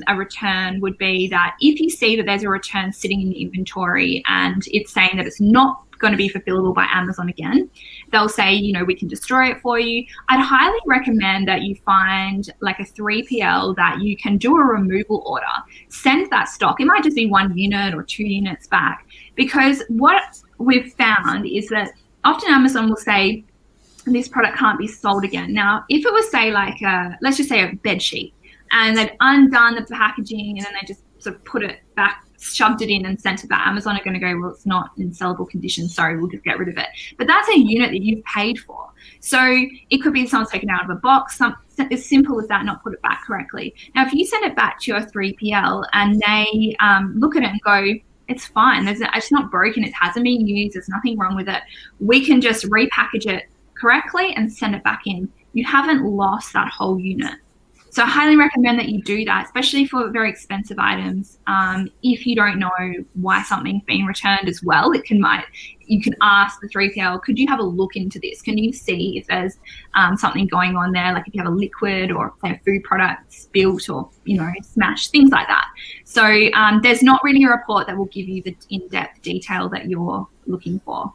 a return would be that if you see that there's a return sitting in the inventory and it's saying that it's not going to be fulfillable by Amazon again, they'll say, we can destroy it for you. I'd highly recommend that you find like a 3PL that you can do a removal order, send that stock. It might just be 1 unit or 2 units back, because what we've found is that often Amazon will say, this product can't be sold again. Now, if it was, say, like let's just say a bed sheet, and they'd undone the packaging and then they just sort of put it back, shoved it in and sent it back, Amazon are going to go, well, it's not in sellable condition, sorry, we'll just get rid of it. But that's a unit that you've paid for. So it could be someone's taken out of a box, as simple as that, not put it back correctly. Now, if you send it back to your 3PL and they look at it and go, it's fine, it's not broken, it hasn't been used, there's nothing wrong with it, we can just repackage it correctly and send it back in. You haven't lost that whole unit. So I highly recommend that you do that, especially for very expensive items. If you don't know why something's being returned as well, you can ask the 3PL, could you have a look into this? Can you see if there's something going on there, like if you have a liquid or say a food product spilt or, smashed, things like that. So there's not really a report that will give you the in-depth detail that you're looking for.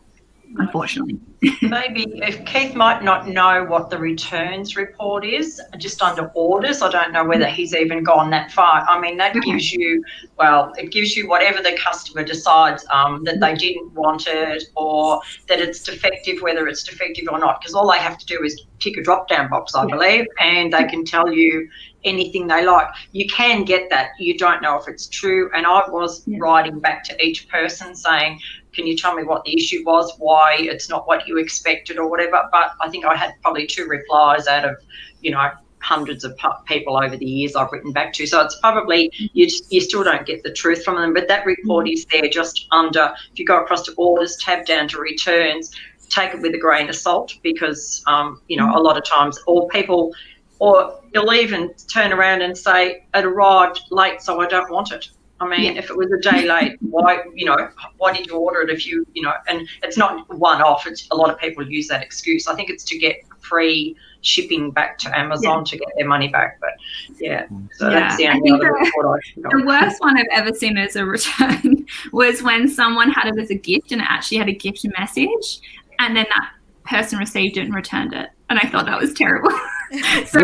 unfortunately. Maybe if Keith might not know what the returns report is, just under orders, I don't know whether he's even gone that far. I mean, that gives you, well, it gives you whatever the customer decides that they didn't want it, or that it's defective, whether it's defective or not, because all they have to do is tick a drop-down box, I believe, and they can tell you anything they like. You can get that. You don't know if it's true. And I was writing back to each person saying, can you tell me what the issue was, why it's not what you expected or whatever? But I think I had probably 2 replies out of, hundreds of people over the years I've written back to. So it's probably, you still don't get the truth from them. But that report is there just under, if you go across to orders, tab down to returns, take it with a grain of salt, because, a lot of times they'll even turn around and say, it arrived late, so I don't want it. I mean, if it was a day late, why did you order it if and it's not one off. It's a lot of people use that excuse. I think it's to get free shipping back to Amazon to get their money back. But that's the only other report I got. The worst one I've ever seen as a return was when someone had it as a gift and it actually had a gift message, and then that person received it and returned it. And I thought that was terrible. So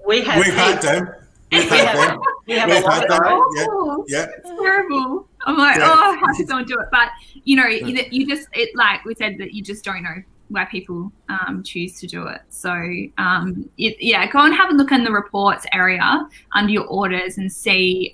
we've had them. We have a lot of those. Yeah. It's terrible. I'm like, how does someone do it? But, you just, like we said, that you just don't know why people choose to do it. So, go and have a look in the reports area under your orders and see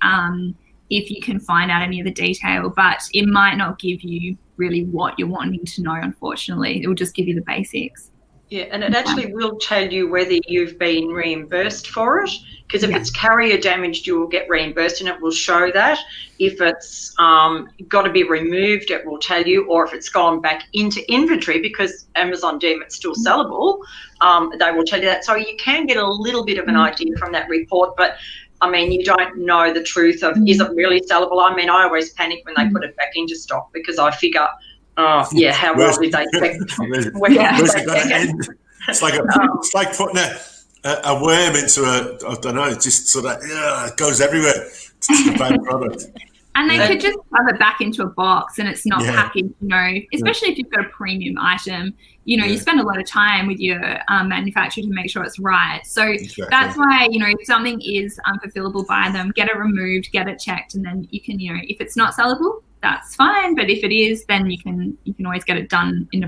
if you can find out any of the detail. But it might not give you really what you're wanting to know, unfortunately. It will just give you the basics. Yeah, and it actually will tell you whether you've been reimbursed for it, because if it's carrier damaged, you will get reimbursed, and it will show that. If it's got to be removed, it will tell you, or if it's gone back into inventory because Amazon deem it's still sellable, they will tell you that. So you can get a little bit of an idea from that report, but I mean, you don't know the truth of, is it really sellable? I mean, I always panic when they put it back into stock, because I figure, how well did they expect? It's like putting a worm into I don't know, it just sort of it goes everywhere. It's a bad product. And they could just shove it back into a box and it's not packaged, especially if you've got a premium item. You spend a lot of time with your manufacturer to make sure it's right. So that's why, if something is unfulfillable by them, get it removed, get it checked, and then you can, if it's not sellable, that's fine. But if it is, then you can always get it done in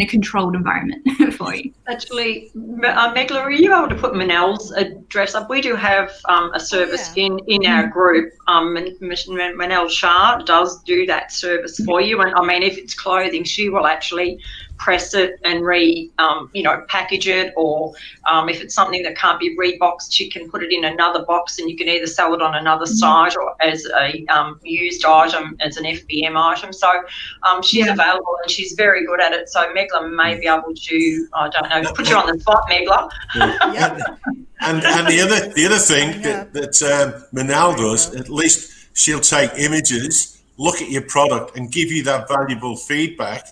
a controlled environment for you. Actually, Megla, are you able to put Manel's address up? We do have a service in our group. Manel Shah does do that service for you. And I mean, if it's clothing, she will actually press it and package it, or if it's something that can't be reboxed, she can put it in another box, and you can either sell it on another site or as a used item, as an FBM item. So she's available and she's very good at it. So Megla may be able to, I don't know, put you on the spot, Megla. And the other thing that Manal does, at least she'll take images, look at your product, and give you that valuable feedback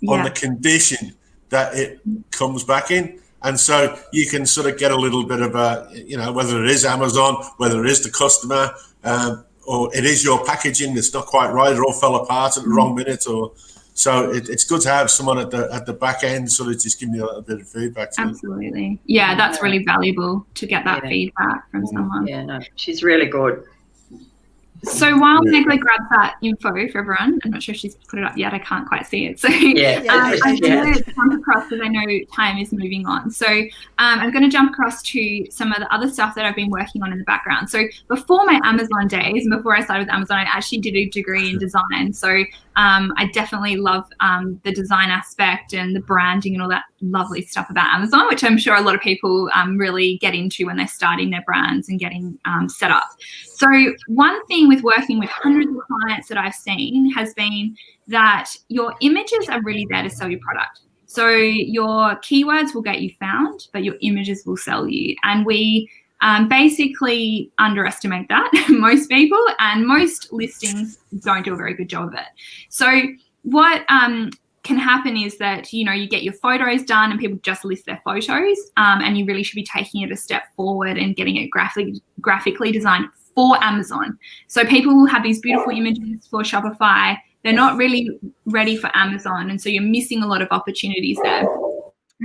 on the condition that it comes back in. And so you can sort of get a little bit of whether it is Amazon, whether it is the customer, or it is your packaging that's not quite right, it all fell apart at the wrong minute, or so it's good to have someone at the back end sort of just giving you a little bit of feedback. Absolutely. Yeah, that's really valuable to get that feedback from someone. Yeah, no, she's really good. So while Megla grabs that info for everyone, I'm not sure if she's put it up yet, I can't quite see it. So I'm going to jump across, because I know time is moving on. So I'm going to jump across to some of the other stuff that I've been working on in the background. So before my Amazon days, and before I started with Amazon, I actually did a degree in design. So I definitely love the design aspect and the branding and all that lovely stuff about Amazon, which I'm sure a lot of people really get into when they're starting their brands and getting set up. So one thing with working with hundreds of clients that I've seen has been that your images are really there to sell your product. So your keywords will get you found, but your images will sell you. And we basically underestimate that, most people, and most listings don't do a very good job of it. So what can happen is that, you get your photos done and people just list their photos, and you really should be taking it a step forward and getting it graphically designed for Amazon. So people will have these beautiful images for Shopify, They're not really ready for Amazon, and so you're missing a lot of opportunities there.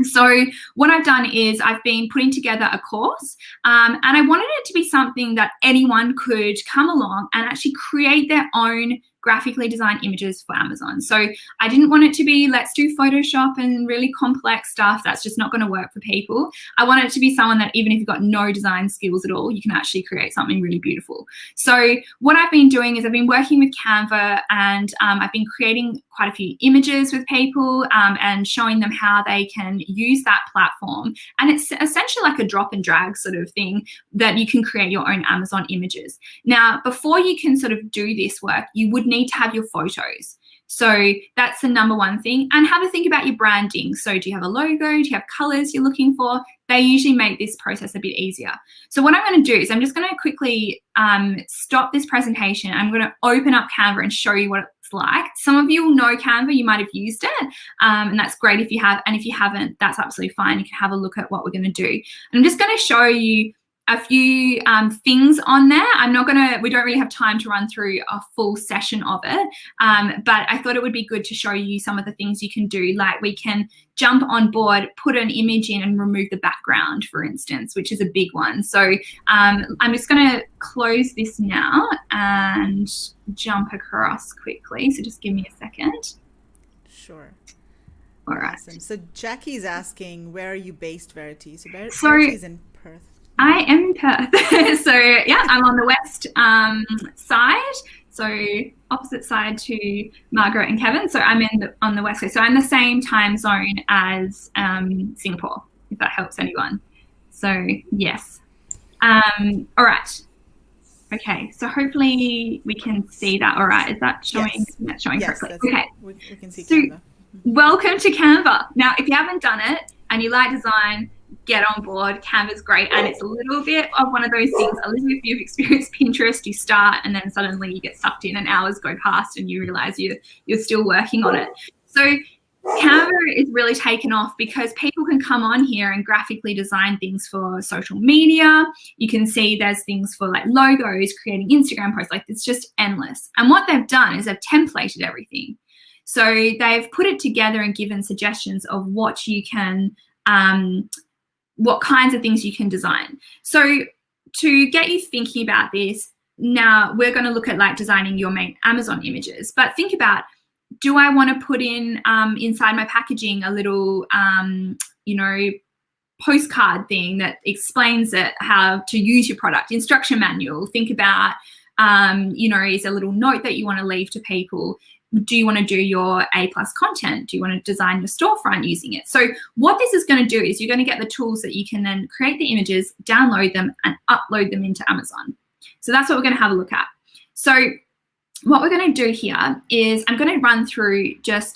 So what I've done is I've been putting together a course, and I wanted it to be something that anyone could come along and actually create their own graphically designed images for Amazon. So I didn't want it to be, let's do Photoshop and really complex stuff. That's just not going to work for people. I want it to be someone that even if you've got no design skills at all, you can actually create something really beautiful. So what I've been doing is I've been working with Canva, and I've been creating quite a few images with people and showing them how they can use that platform. And it's essentially like a drop and drag sort of thing that you can create your own Amazon images. Now, before you can sort of do this work, you would need to have your photos. So that's the number one thing. And have a think about your branding. So do you have a logo? Do you have colors you're looking for? They usually make this process a bit easier. So what I'm going to do is I'm just going to quickly stop this presentation. I'm going to open up Canva and show you what it's like. Some of you will know Canva. You might have used it, and that's great if you have. And if you haven't, that's absolutely fine. You can have a look at what we're going to do. And I'm just going to show you a few things on there. We don't really have time to run through a full session of it, but I thought it would be good to show you some of the things you can do. Like we can jump on board, put an image in and remove the background, for instance, which is a big one. So I'm just gonna close this now and jump across quickly. So just give me a second. Sure. All right. Awesome. So Jackie's asking, where are you based, Verity? So Verity's in Perth. I am in Perth. So yeah, I'm on the west side, so opposite side to Margaret and Kevin. So I'm on the west coast. So I'm the same time zone as Singapore, if that helps anyone. So yes. All right. Okay. So hopefully we can see that. All right. Is that showing? Yes. That's showing Yes, correctly. Okay. We can see so Canva. Welcome to Canva. Now, if you haven't done it and you like design, get on board. Canva's great, and it's a little bit of one of those things. A little bit if you've experienced Pinterest, you start and then suddenly you get sucked in and hours go past and you realize you're still working on it. So Canva is really taken off because people can come on here and graphically design things for social media. You can see there's things for like logos, creating Instagram posts, like it's just endless. And what they've done is they've templated everything. So they've put it together and given suggestions of what you can what kinds of things you can design. So to get you thinking about this, now we're going to look at like designing your main Amazon images, but think about, do I want to put in inside my packaging a little, postcard thing that explains it, how to use your product, instruction manual. Think about, is a little note that you want to leave to people. Do you want to do your A+ content? Do you want to design your storefront using it? So what this is going to do is you're going to get the tools that you can then create the images, download them, and upload them into Amazon. So that's what we're going to have a look at. So what we're going to do here is I'm going to run through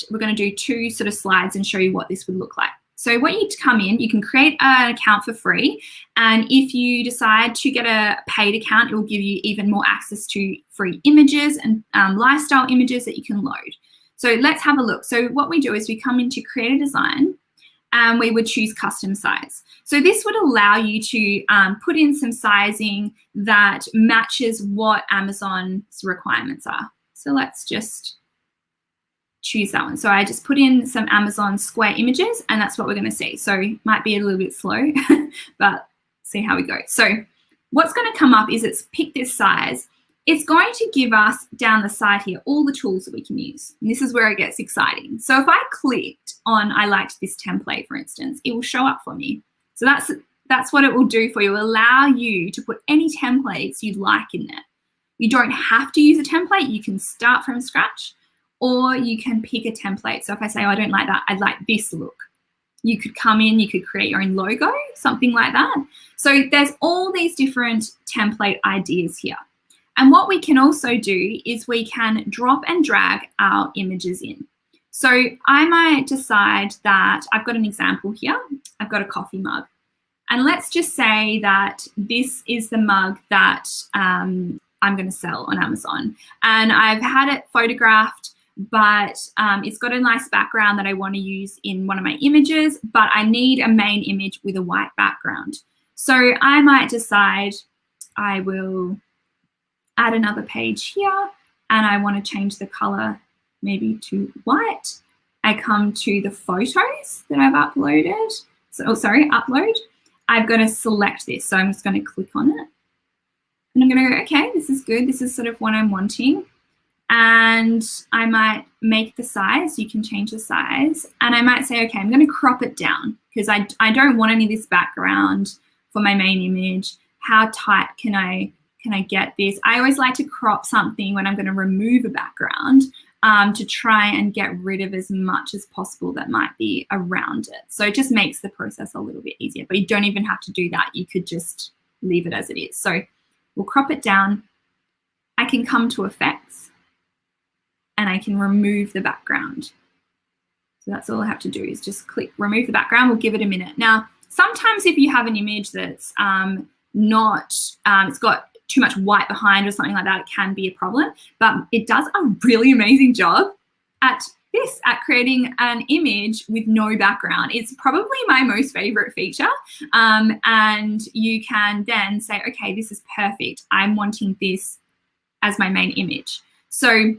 we're going to do 2 sort of slides and show you what this would look like. So when you come in, you can create an account for free. And if you decide to get a paid account, it will give you even more access to free images and lifestyle images that you can load. So let's have a look. So what we do is we come into create a design and we would choose custom size. So this would allow you to put in some sizing that matches what Amazon's requirements are. So let's just choose that one. So I just put in some Amazon square images and that's what we're going to see. So it might be a little bit slow, but see how we go. So what's going to come up is it's pick this size. It's going to give us down the side here all the tools that we can use. And this is where it gets exciting. So if I clicked on I liked this template, for instance, it will show up for me. So that's what it will do for you. It will allow you to put any templates you'd like in there. You don't have to use a template. You can start from scratch, or you can pick a template. So if I say, oh, I don't like that, I'd like this look. You could come in, you could create your own logo, something like that. So there's all these different template ideas here. And what we can also do is we can drop and drag our images in. So I might decide that I've got an example here. I've got a coffee mug. And let's just say that this is the mug that I'm going to sell on Amazon. And I've had it photographed, but it's got a nice background that I want to use in one of my images, but I need a main image with a white background. So I might decide I will add another page here and I want to change the color maybe to white. I come to the photos that I've uploaded. So, upload. I'm going to select this. So I'm just going to click on it. And I'm going to go, okay, this is good. This is sort of what I'm wanting. And I might make the size. You can change the size. And I might say, okay, I'm going to crop it down because I don't want any of this background for my main image. How tight can I get this? I always like to crop something when I'm going to remove a background to try and get rid of as much as possible that might be around it. So it just makes the process a little bit easier, but you don't even have to do that. You could just leave it as it is. So we'll crop it down. I can come to effects and I can remove the background. So that's all I have to do is just click remove the background. We'll give it a minute. Now, sometimes if you have an image that's it's got too much white behind or something like that, it can be a problem, but it does a really amazing job at creating an image with no background. It's probably my most favorite feature. And you can then say, okay, this is perfect. I'm wanting this as my main image. So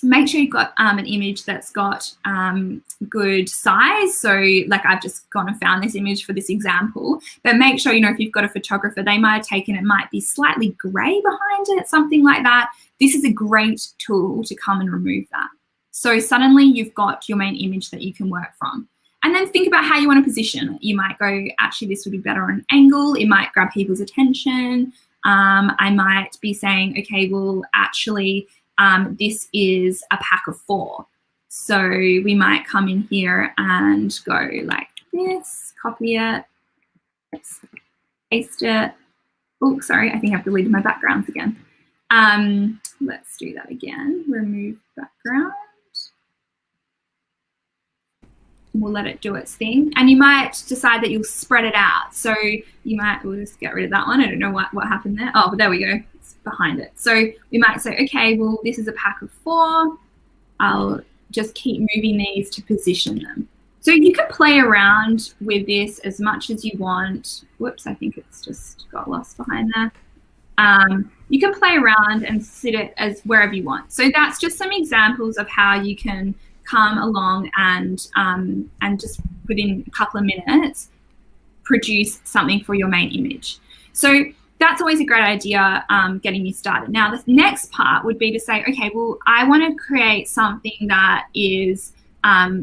make sure you've got an image that's got good size. So like I've just gone and found this image for this example, but make sure, if you've got a photographer, they might have taken, it might be slightly gray behind it, something like that. This is a great tool to come and remove that. So suddenly you've got your main image that you can work from. And then think about how you want to position it. You might go, actually, this would be better on an angle. It might grab people's attention. I might be saying, okay, well, actually, this is a pack of 4. So we might come in here and go like this, copy it, paste it. Oh, sorry, I think I've deleted my backgrounds again. Let's do that again. Remove background. We'll let it do its thing. And you might decide that you'll spread it out. So you might, we'll just get rid of that one. I don't know what happened there. Oh, but there we go. It's behind it. So we might say, okay, well, this is a pack of 4. I'll just keep moving these to position them. So you can play around with this as much as you want. Whoops, I think it's just got lost behind there. You can play around and sit it as wherever you want. So that's just some examples of how you can come along and just within a couple of minutes produce something for your main image. So that's always a great idea, getting you started. Now, the next part would be to say, okay, well, I want to create something that is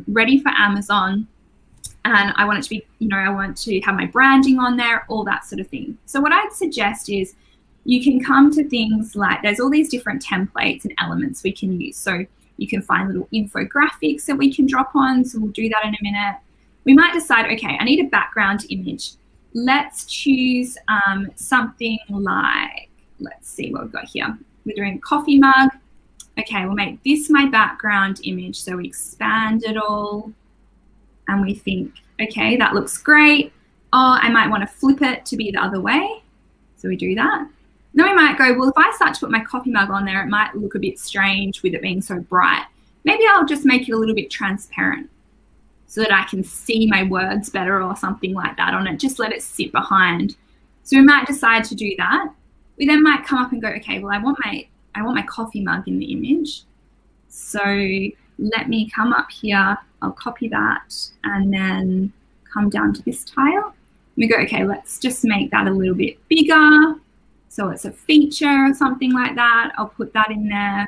ready for Amazon, and I want it to be, I want to have my branding on there, all that sort of thing. So what I'd suggest is you can come to things like, there's all these different templates and elements we can use. So you can find little infographics that we can drop on. So we'll do that in a minute. We might decide, okay, I need a background image. Let's choose something like, let's see what we've got here. We're doing a coffee mug. Okay, we'll make this my background image. So we expand it all and we think, okay, that looks great. Or I might want to flip it to be the other way. So we do that. Then we might go, well, if I start to put my coffee mug on there, it might look a bit strange with it being so bright. Maybe I'll just make it a little bit transparent so that I can see my words better or something like that on it. Just let it sit behind. So we might decide to do that. We then might come up and go, okay, well, I want my coffee mug in the image. So let me come up here. I'll copy that and then come down to this tile. We go, okay, let's just make that a little bit bigger. So it's a feature or something like that. I'll put that in there.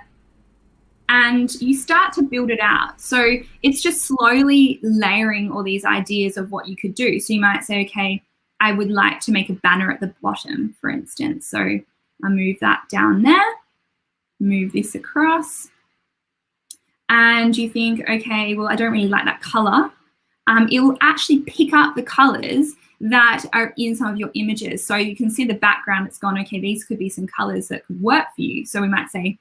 And you start to build it out. So it's just slowly layering all these ideas of what you could do. So you might say, okay, I would like to make a banner at the bottom, for instance. So I'll move that down there, move this across. And you think, okay, well, I don't really like that color. It will actually pick up the colors that are in some of your images. So you can see the background, it's gone, okay, these could be some colors that could work for you. So we might say,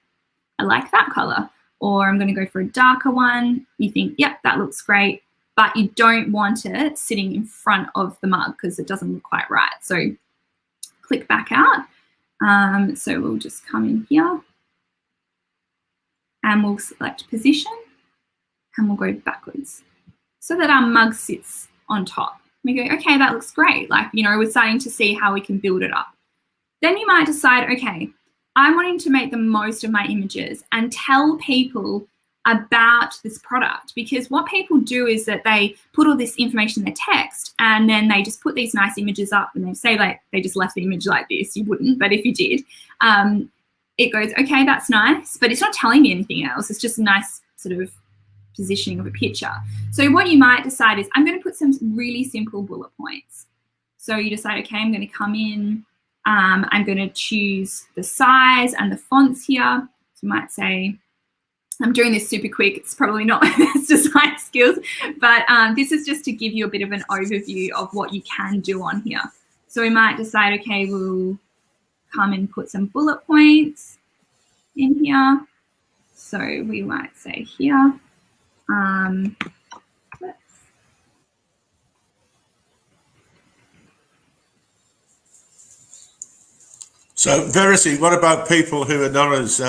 I like that color, or I'm going to go for a darker one. You think, yep, that looks great, but you don't want it sitting in front of the mug because it doesn't look quite right. So click back out. So we'll just come in here and we'll select position and we'll go backwards so that our mug sits on top. We go, okay, that looks great. Like, we're starting to see how we can build it up. Then you might decide, okay, I'm wanting to make the most of my images and tell people about this product, because what people do is that they put all this information in their text and then they just put these nice images up and they say like they just left the image like this. You wouldn't, but if you did, it goes, okay, that's nice, but it's not telling me anything else. It's just a nice sort of positioning of a picture. So what you might decide is I'm going to put some really simple bullet points. So you decide, okay, I'm going to come in, I'm going to choose the size and the fonts here. So you might say, I'm doing this super quick. It's probably not my best design skills, but this is just to give you a bit of an overview of what you can do on here. So we might decide, okay, we'll come and put some bullet points in here. So we might say here, So Verity, what about people who are not as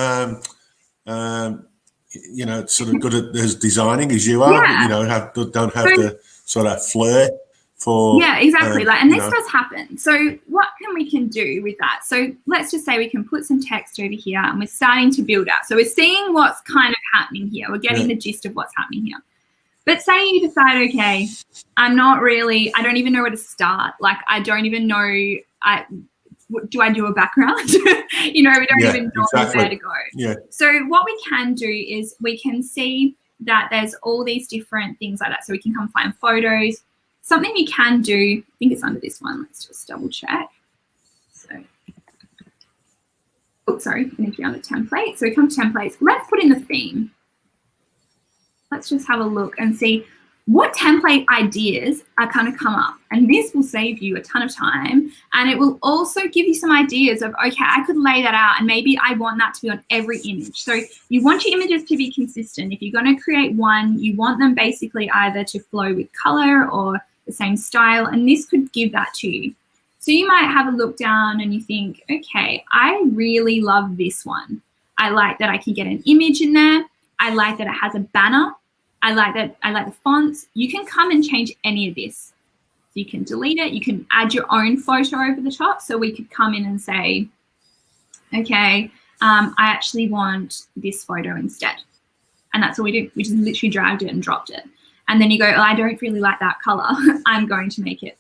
you know, sort of good at as designing as you are? Yeah. You know, don't have the sort of flair for. Yeah, exactly. And this know. does happen. So what we can do with that? So let's just say we can put some text over here and we're starting to build out. So we're seeing what's kind of happening here. We're getting the gist of what's happening here. But say you decide, okay, I don't even know where to start. Like, I don't even know, do I do a background? You know, we don't even know where to go. Yeah. So what we can do is we can see that there's all these different things like that. So we can come find photos. Something we can do, I think it's under this one. Let's just double check. So, oh, sorry, I need to be on the template. So we come to templates. Let's put in the theme. Let's just have a look and see what template ideas are going to come up. And this will save you a ton of time. And it will also give you some ideas of, okay, I could lay that out and maybe I want that to be on every image. So you want your images to be consistent. If you're going to create one, you want them basically either to flow with color or the same style. And this could give that to you. So you might have a look down and you think, okay, I really love this one. I like that I can get an image in there. I like that it has a banner. I like the fonts. You can come and change any of this. So you can delete it. You can add your own photo over the top. So we could come in and say, okay, I actually want this photo instead. And that's all we do. We just literally dragged it and dropped it. And then you go, oh, I don't really like that color. I'm going to make it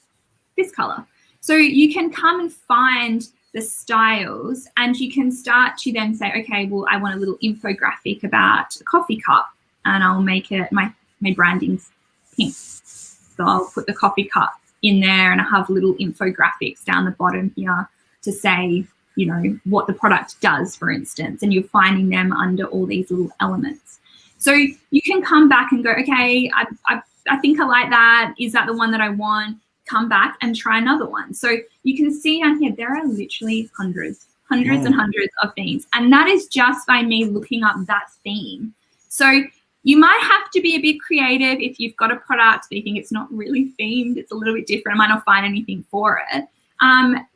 this color. So you can come and find the styles and you can start to then say, okay, well, I want a little infographic about a coffee cup. And I'll make it, my branding's pink. So I'll put the coffee cup in there and I have little infographics down the bottom here to say, you know, what the product does, for instance, and you're finding them under all these little elements. So you can come back and go, okay, I think I like that. Is that the one that I want? Come back and try another one. So you can see down here, there are literally hundreds and hundreds of themes. And that is just by me looking up that theme. So you might have to be a bit creative if you've got a product that you think it's not really themed, it's a little bit different, I might not find anything for it.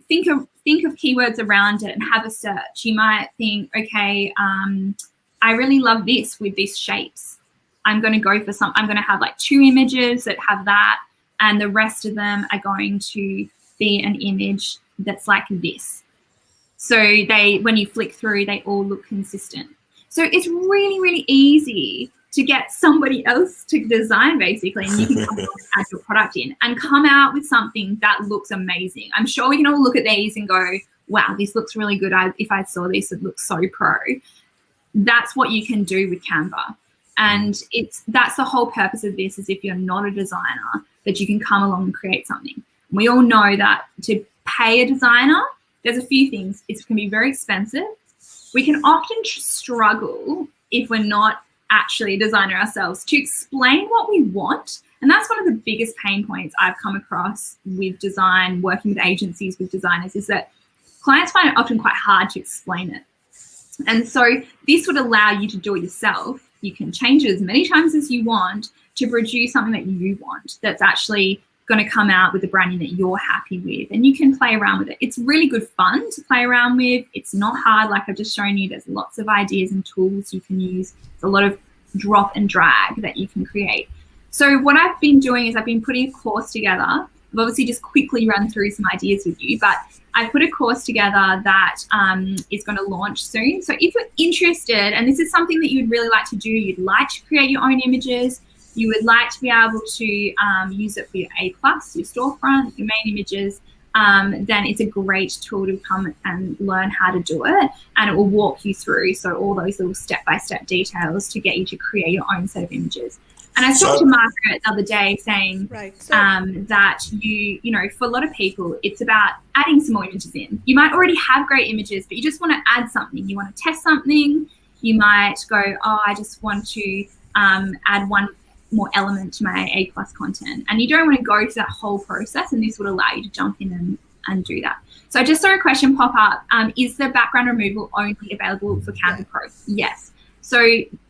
Think of keywords around it and have a search. You might think, okay, I really love this with these shapes. I'm going to go for I'm going to have like 2 images that have that, and the rest of them are going to be an image that's like this. So when you flick through, they all look consistent. So it's really, really easy to get somebody else to design, basically, and you can come and add your product in and come out with something that looks amazing. I'm sure we can all look at these and go, wow, this looks really good. If I saw this, it looks so pro. That's what you can do with Canva. And that's the whole purpose of this, is if you're not a designer, that you can come along and create something. We all know that to pay a designer, there's a few things. It can be very expensive. We can often struggle if we're not actually a designer ourselves to explain what we want. And that's one of the biggest pain points I've come across with design, working with agencies with designers, is that clients find it often quite hard to explain it. And so this would allow you to do it yourself. You can change it as many times as you want to produce something that you want, that's actually going to come out with the branding that you're happy with, and you can play around with it. It's really good fun to play around with. It's not hard, like I've just shown you. There's lots of ideas and tools you can use. There's a lot of drop and drag that you can create. So what I've been doing is I've been putting a course together I've obviously just quickly run through some ideas with you, but I put a course together that is going to launch soon. So if you're interested, and this is something that you'd really like to do, you'd like to create your own images, you would like to be able to use it for your A+, your storefront, your main images, then it's a great tool to come and learn how to do it, and it will walk you through all those little step-by-step details to get you to create your own set of images. And I talked to Margaret the other day saying that you know, for a lot of people, it's about adding some more images in. You might already have great images, but you just want to add something. You want to test something. You might go, oh, I just want to add one more element to my A+ content. And you don't want to go through that whole process, and this would allow you to jump in and do that. So I just saw a question pop up. Is the background removal only available for Canva Pro? Yes. So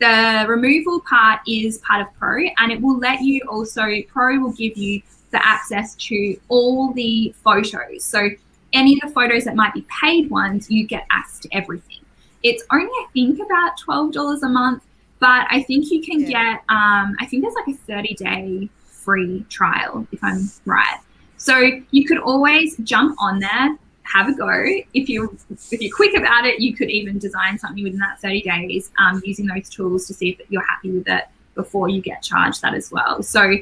the removal part is part of Pro, and it will let you also, Pro will give you the access to all the photos. So any of the photos that might be paid ones, you get access to everything. It's only, I think, about $12 a month, but I think you can get, I think there's like a 30-day free trial, if I'm right. So you could always jump on there, have a go. If you're quick about it, you could even design something within that 30 days using those tools to see if you're happy with it before you get charged that as well. So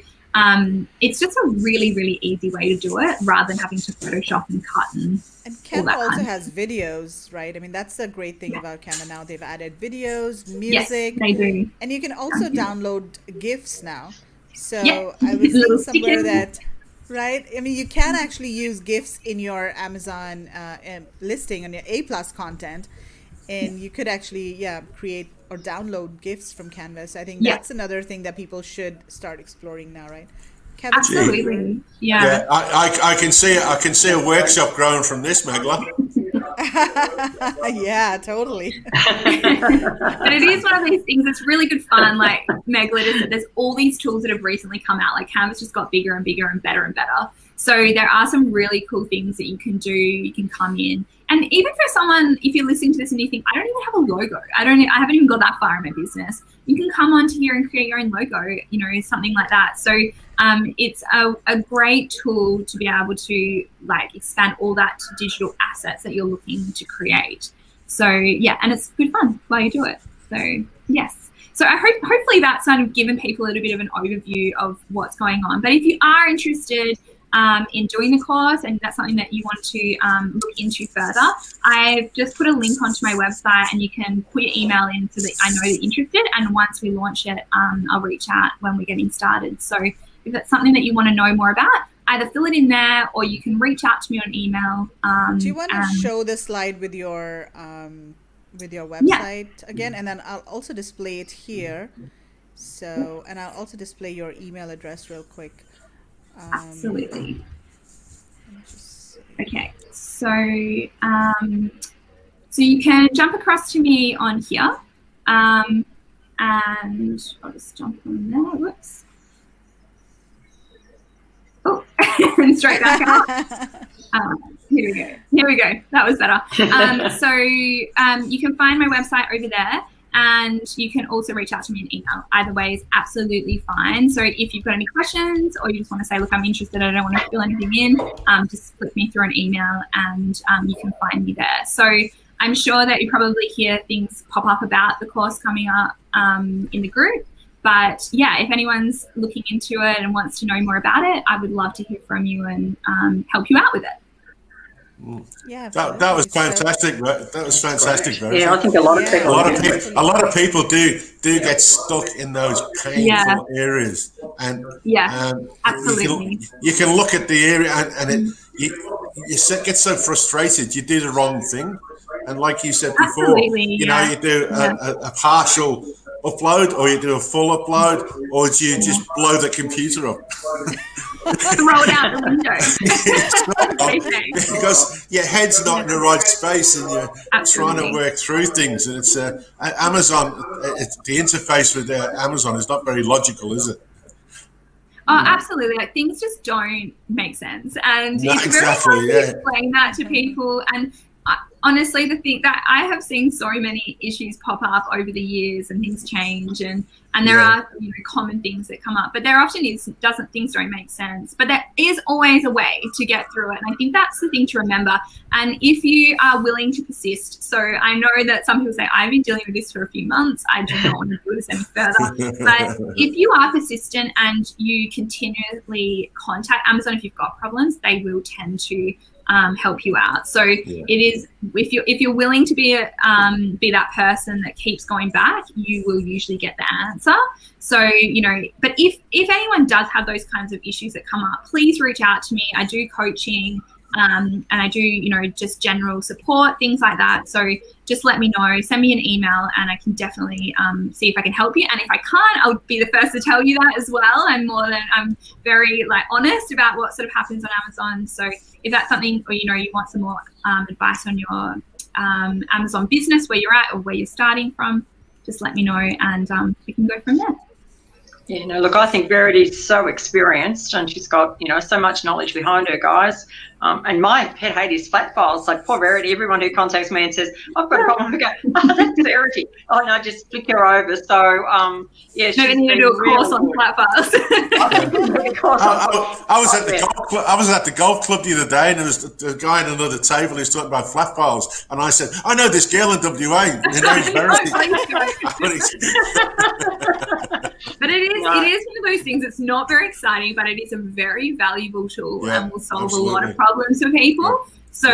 it's just a really, really easy way to do it rather than having to Photoshop and cut and Canva also has videos, right? I mean, that's the great thing about Canva now. They've added videos, music. Yes, they do. And you can also download GIFs now. So I was seeing somewhere that... Right. I mean, you can actually use GIFs in your Amazon listing on your A+ content, and you could actually, create or download GIFs from Canva. So I think that's another thing that people should start exploring now, right? Kevin? Absolutely. I can see it. I can see a workshop growing from this, Magla. Yeah, totally. But it is one of these things that's really good fun. Like Megla just said, there's all these tools that have recently come out. Like Canva's just got bigger and bigger and better and better. So there are some really cool things that you can do. You can come in, and even for someone, if you're listening to this and you think, I don't even have a logo, I haven't even got that far in my business, you can come onto here and create your own logo, you know, something like that. So it's a great tool to be able to like expand all that to digital assets that you're looking to create. So yeah, and it's good fun while you do it. So yes. So I hopefully that's kind of given people a little bit of an overview of what's going on. But if you are interested in doing the course and that's something that you want to look into further, I've just put a link onto my website, and you can put your email in so that I know that you're interested. And once we launch it, I'll reach out when we're getting started. So if that's something that you want to know more about, either fill it in there or you can reach out to me on email. Do you want to show the slide with your website again? And then I'll also display it here. So, and I'll also display your email address real quick. Absolutely. Okay, so so you can jump across to me on here, and I'll just jump on there. Whoops. Oh, and straight back up. Here we go. That was better. So you can find my website over there. And you can also reach out to me in email. Either way is absolutely fine. So if you've got any questions or you just want to say, look, I'm interested, I don't want to fill anything in, just flip me through an email and you can find me there. So I'm sure that you probably hear things pop up about the course coming up in the group. But yeah, if anyone's looking into it and wants to know more about it, I would love to hear from you and help you out with it. Yeah, that was fantastic. That was fantastic. Verity. Yeah, I think a lot of people do get stuck in those painful areas, and absolutely. You can look at the area and you get so frustrated. You do the wrong thing, and like you said before, you know, you do a partial upload, or you do a full upload, or do you just blow the computer up? Throw it out the window. Because your head's not in the right space and you're trying to work through things. And it's Amazon, the interface with Amazon is not very logical, is it? Oh, absolutely. Like, things just don't make sense. And No, it's very hard to explain that to people. And honestly, the thing that I have seen so many issues pop up over the years, and things change, and there are common things that come up, but there often things don't make sense, but there is always a way to get through it. And I think that's the thing to remember. And if you are willing to persist, so I know that some people say, I've been dealing with this for a few months, I do not want to do this any further. But if you are persistent and you continually contact Amazon if you've got problems, they will tend to help you out. So it is, if you're willing to be that person that keeps going back, you will usually get the answer. So but if anyone does have those kinds of issues that come up, please reach out to me. I do coaching, and I do just general support, things like that. So just let me know, send me an email, and I can definitely see if I can help you. And if I can't, I'll be the first to tell you that as well. I'm very honest about what sort of happens on Amazon. So if that's something, or you want some more advice on your Amazon business, where you're at or where you're starting from, just let me know, and we can go from there. Yeah, no, look, I think Verity's so experienced, and she's got, so much knowledge behind her, guys. And my pet hate is flat files. Like, poor Verity, everyone who contacts me and says, I've got a problem, I go, that's Verity. Oh, no, just flick her over. So, yeah, she's need to do a course on flat files. I was at the golf club the other day, and there was a guy at another table who was talking about flat files, and I said, I know this girl in WA. Her name's Verity. But it is one of those things. It's not very exciting, but it is a very valuable tool, and will solve a lot of problems for people. So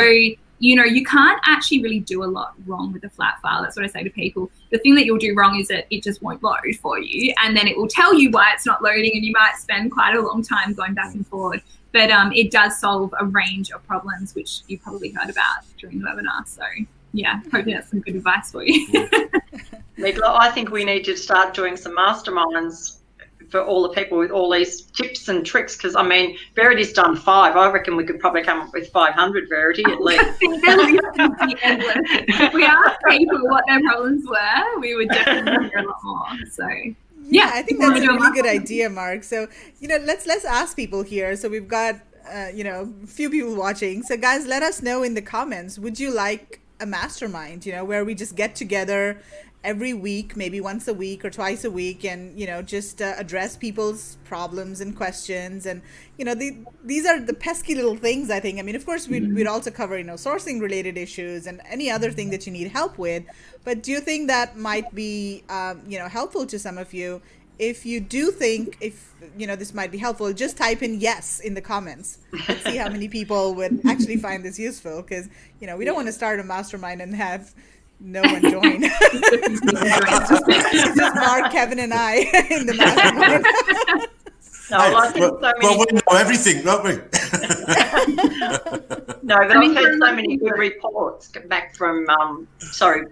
you can't actually really do a lot wrong with a flat file. That's what I say to people. The thing that you'll do wrong is that it just won't load for you, and then it will tell you why it's not loading, and you might spend quite a long time going back and forward. But it does solve a range of problems, which you probably heard about during the webinar. So yeah, hopefully that's some good advice for you. I think we need to start doing some masterminds for all the people with all these tips and tricks, because Verity's done 5. I reckon we could probably come up with 500, Verity, at least. I think their list would be endless. If we asked people what their problems were, we would definitely hear a lot more. So yeah, I think that's a really good idea, Mark. So let's ask people here. So we've got a few people watching. So guys, let us know in the comments, would you like a mastermind, where we just get together every week, maybe once a week or twice a week, and just address people's problems and questions. And these are the pesky little things, I think. Of course we'd also cover sourcing related issues and any other thing that you need help with. But do you think that might be helpful to some of you? If you do think this might be helpful, just type in yes in the comments. Let's see how many people would actually find this useful, because we don't want to start a mastermind and have no one join. It's just Mark, Kevin, and I in the mastermind. Well, we know everything, don't we? No, but I've heard so many good reports back from,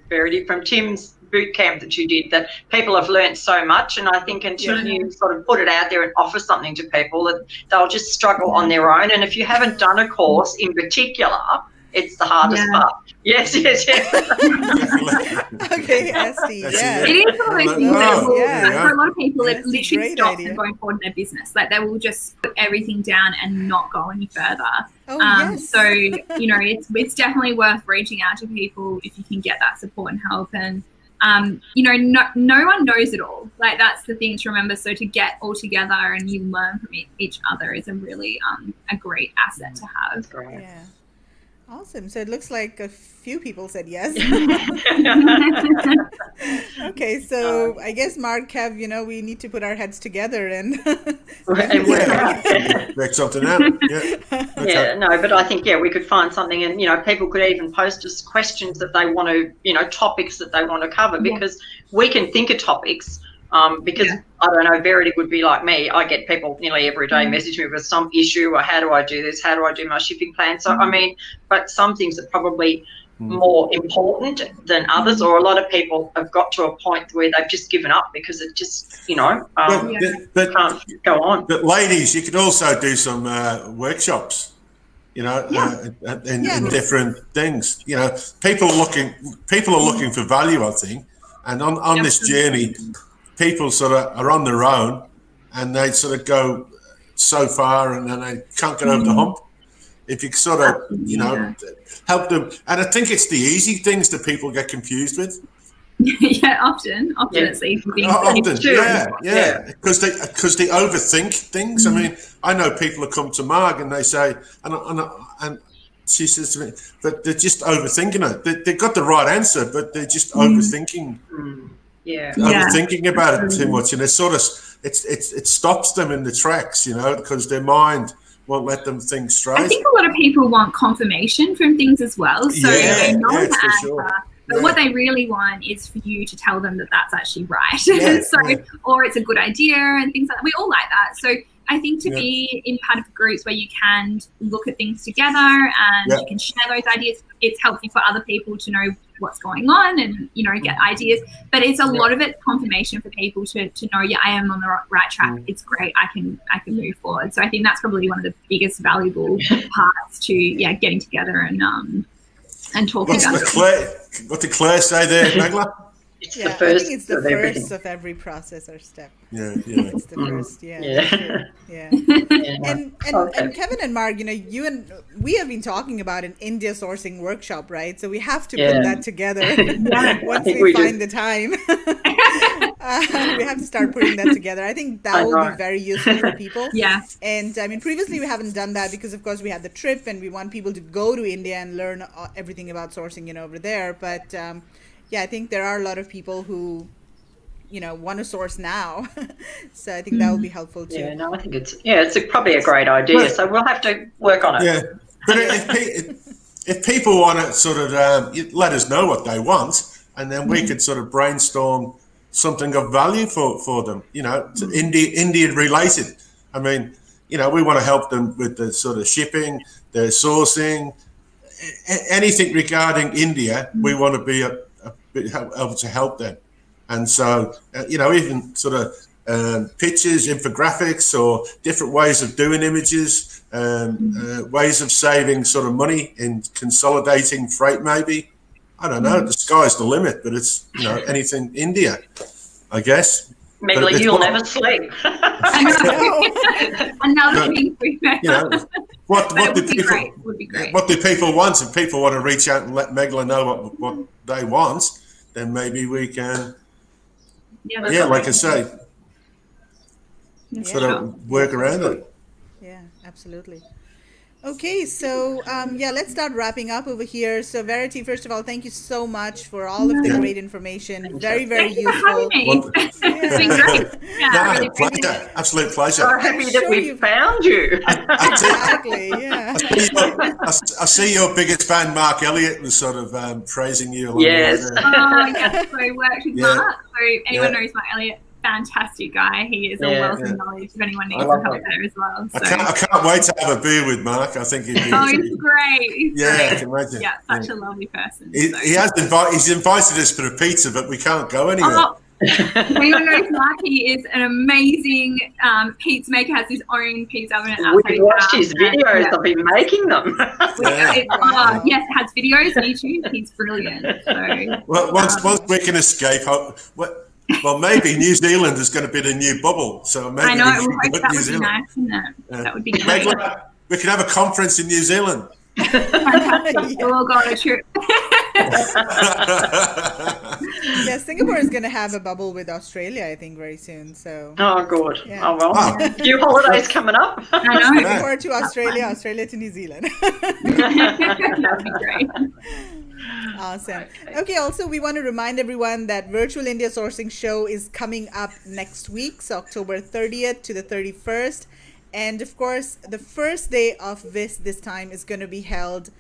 Verity, from Tim's boot camp that you did, that people have learnt so much. And I think until you sort of put it out there and offer something to people, that they'll just struggle on their own. And if you haven't done a course in particular, it's the hardest part. Yes. Okay, Esty, yeah. It is one of those things that for a lot of people, it literally stops them going forward in their business. Like, they will just put everything down and not go any further. So, it's definitely worth reaching out to people if you can get that support and help. And, no one knows it all. Like, that's the thing to remember. So to get all together and you learn from each other is a really a great asset to have. That's great. Yeah. Awesome. So it looks like a few people said yes. Okay, so I guess Mark, Kev, we need to put our heads together and make something out. Yeah, no, but I think we could find something, and people could even post us questions that they want to, topics that they want to cover, because we can think of topics. Because I don't know, Verity would be like me. I get people nearly every day message me with some issue, or how do I do this? How do I do my shipping plan? So, but some things are probably more important than others, or a lot of people have got to a point where they've just given up because it just, but can't go on. But ladies, you could also do some workshops, in different things. People are looking for value, I think, and on this journey, people sort of are on their own, and they sort of go so far, and then they can't get over the hump. if you sort of, you know, help them. And I think it's the easy things that people get confused with. Yeah, often it's easy things. Often, yeah, because they overthink things. I mean, I know people who come to Marg and they say, and she says to me, but they're just overthinking it. They've got the right answer, but they're just overthinking. Overthinking about it too much, and it sort of it stops them in the tracks, you know, because their mind won't let them think straight. I think a lot of people want confirmation from things as well. So they know the answer. Sure. But what they really want is for you to tell them that that's actually right. Or it's a good idea and things like that. We all like that. So I think to be in part of groups where you can look at things together and you can share those ideas, it's helpful for other people to know what's going on and, you know, get ideas. But it's a lot of it's confirmation for people to know, I am on the right track. It's great. I can move forward. So I think that's probably one of the biggest valuable parts to getting together and talking about it. What did Claire say there, Magla? It's the first. I think it's the first of every process or step. It's the first. And Kevin and Marg, you know, you and we have been talking about an India sourcing workshop, right? So we have to put that together once we find the time. We have to start putting that together. I think that will be very useful for people. And I mean, previously we haven't done that because, of course, we had the trip and we want people to go to India and learn everything about sourcing, you know, over there. But I think there are a lot of people who, you know, want to source now. So I think that will be helpful too. Yeah, no, I think it's probably a great idea. So we'll have to work on it. Yeah, but if people want to sort of let us know what they want, and then we could sort of brainstorm something of value for them, you know, India related. I mean, you know, we want to help them with the sort of shipping, their sourcing, anything regarding India. We want to be able to help them. And so, you know, even sort of pictures, infographics, or different ways of doing images, ways of saving sort of money in consolidating freight, maybe. I don't know. The sky's the limit, but it's, you know, anything India, I guess. Megla, you'll never sleep. Another thing. You know, what do people want? If people want to reach out and let Megla know what they want, then maybe we can, like I say, sort of work around it. Yeah, absolutely. Okay, so let's start wrapping up over here. So Verity, first of all, thank you so much for all of the great information. Very, very useful. It's been great. Pleasure. Absolute pleasure. So happy that we found you. Exactly, yeah. I see your biggest fan, Mark Elliott, was sort of praising you. Yes. So I worked with Mark. So anyone knows Mark Elliott. Fantastic guy. He is a wealth of knowledge if anyone needs some help there as well. So. I can't wait to have a beer with Mark. I think he'd be he's great. I can imagine. Yeah, such a lovely person. He's invited us for a pizza, but we can't go anywhere. Anyone knows Mark, he is an amazing pizza maker, has his own pizza oven. We've watched his videos of him making them. Yes, has videos on YouTube. He's brilliant. So, well, once we can escape, well, maybe New Zealand is going to be the new bubble. So maybe I know, that would be nice, wouldn't it? That would be great. We can have a conference in New Zealand. Fantastic. We'll all go on a trip. Yeah, Singapore is going to have a bubble with Australia, I think, very soon. So. Oh, good. Yeah. Oh, well. A few holidays coming up. I know. Singapore to Australia, Australia to New Zealand. That would be great. Awesome. Okay, also we want to remind everyone that Virtual India Sourcing Show is coming up next week, so October 30th to the 31st. And of course, the first day of this time is going to be held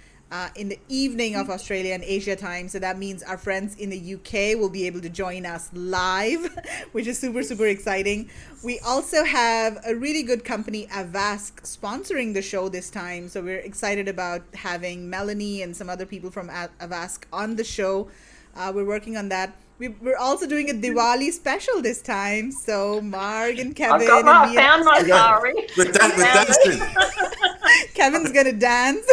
in the evening of Australia and Asia time. So that means our friends in the UK will be able to join us live, which is super, super exciting. We also have a really good company, Avask, sponsoring the show this time. So we're excited about having Melanie and some other people from Avask on the show. We're working on that. We're also doing a Diwali special this time. So Marg and Kevin. I found my sari. We're dancing. Kevin's going to dance.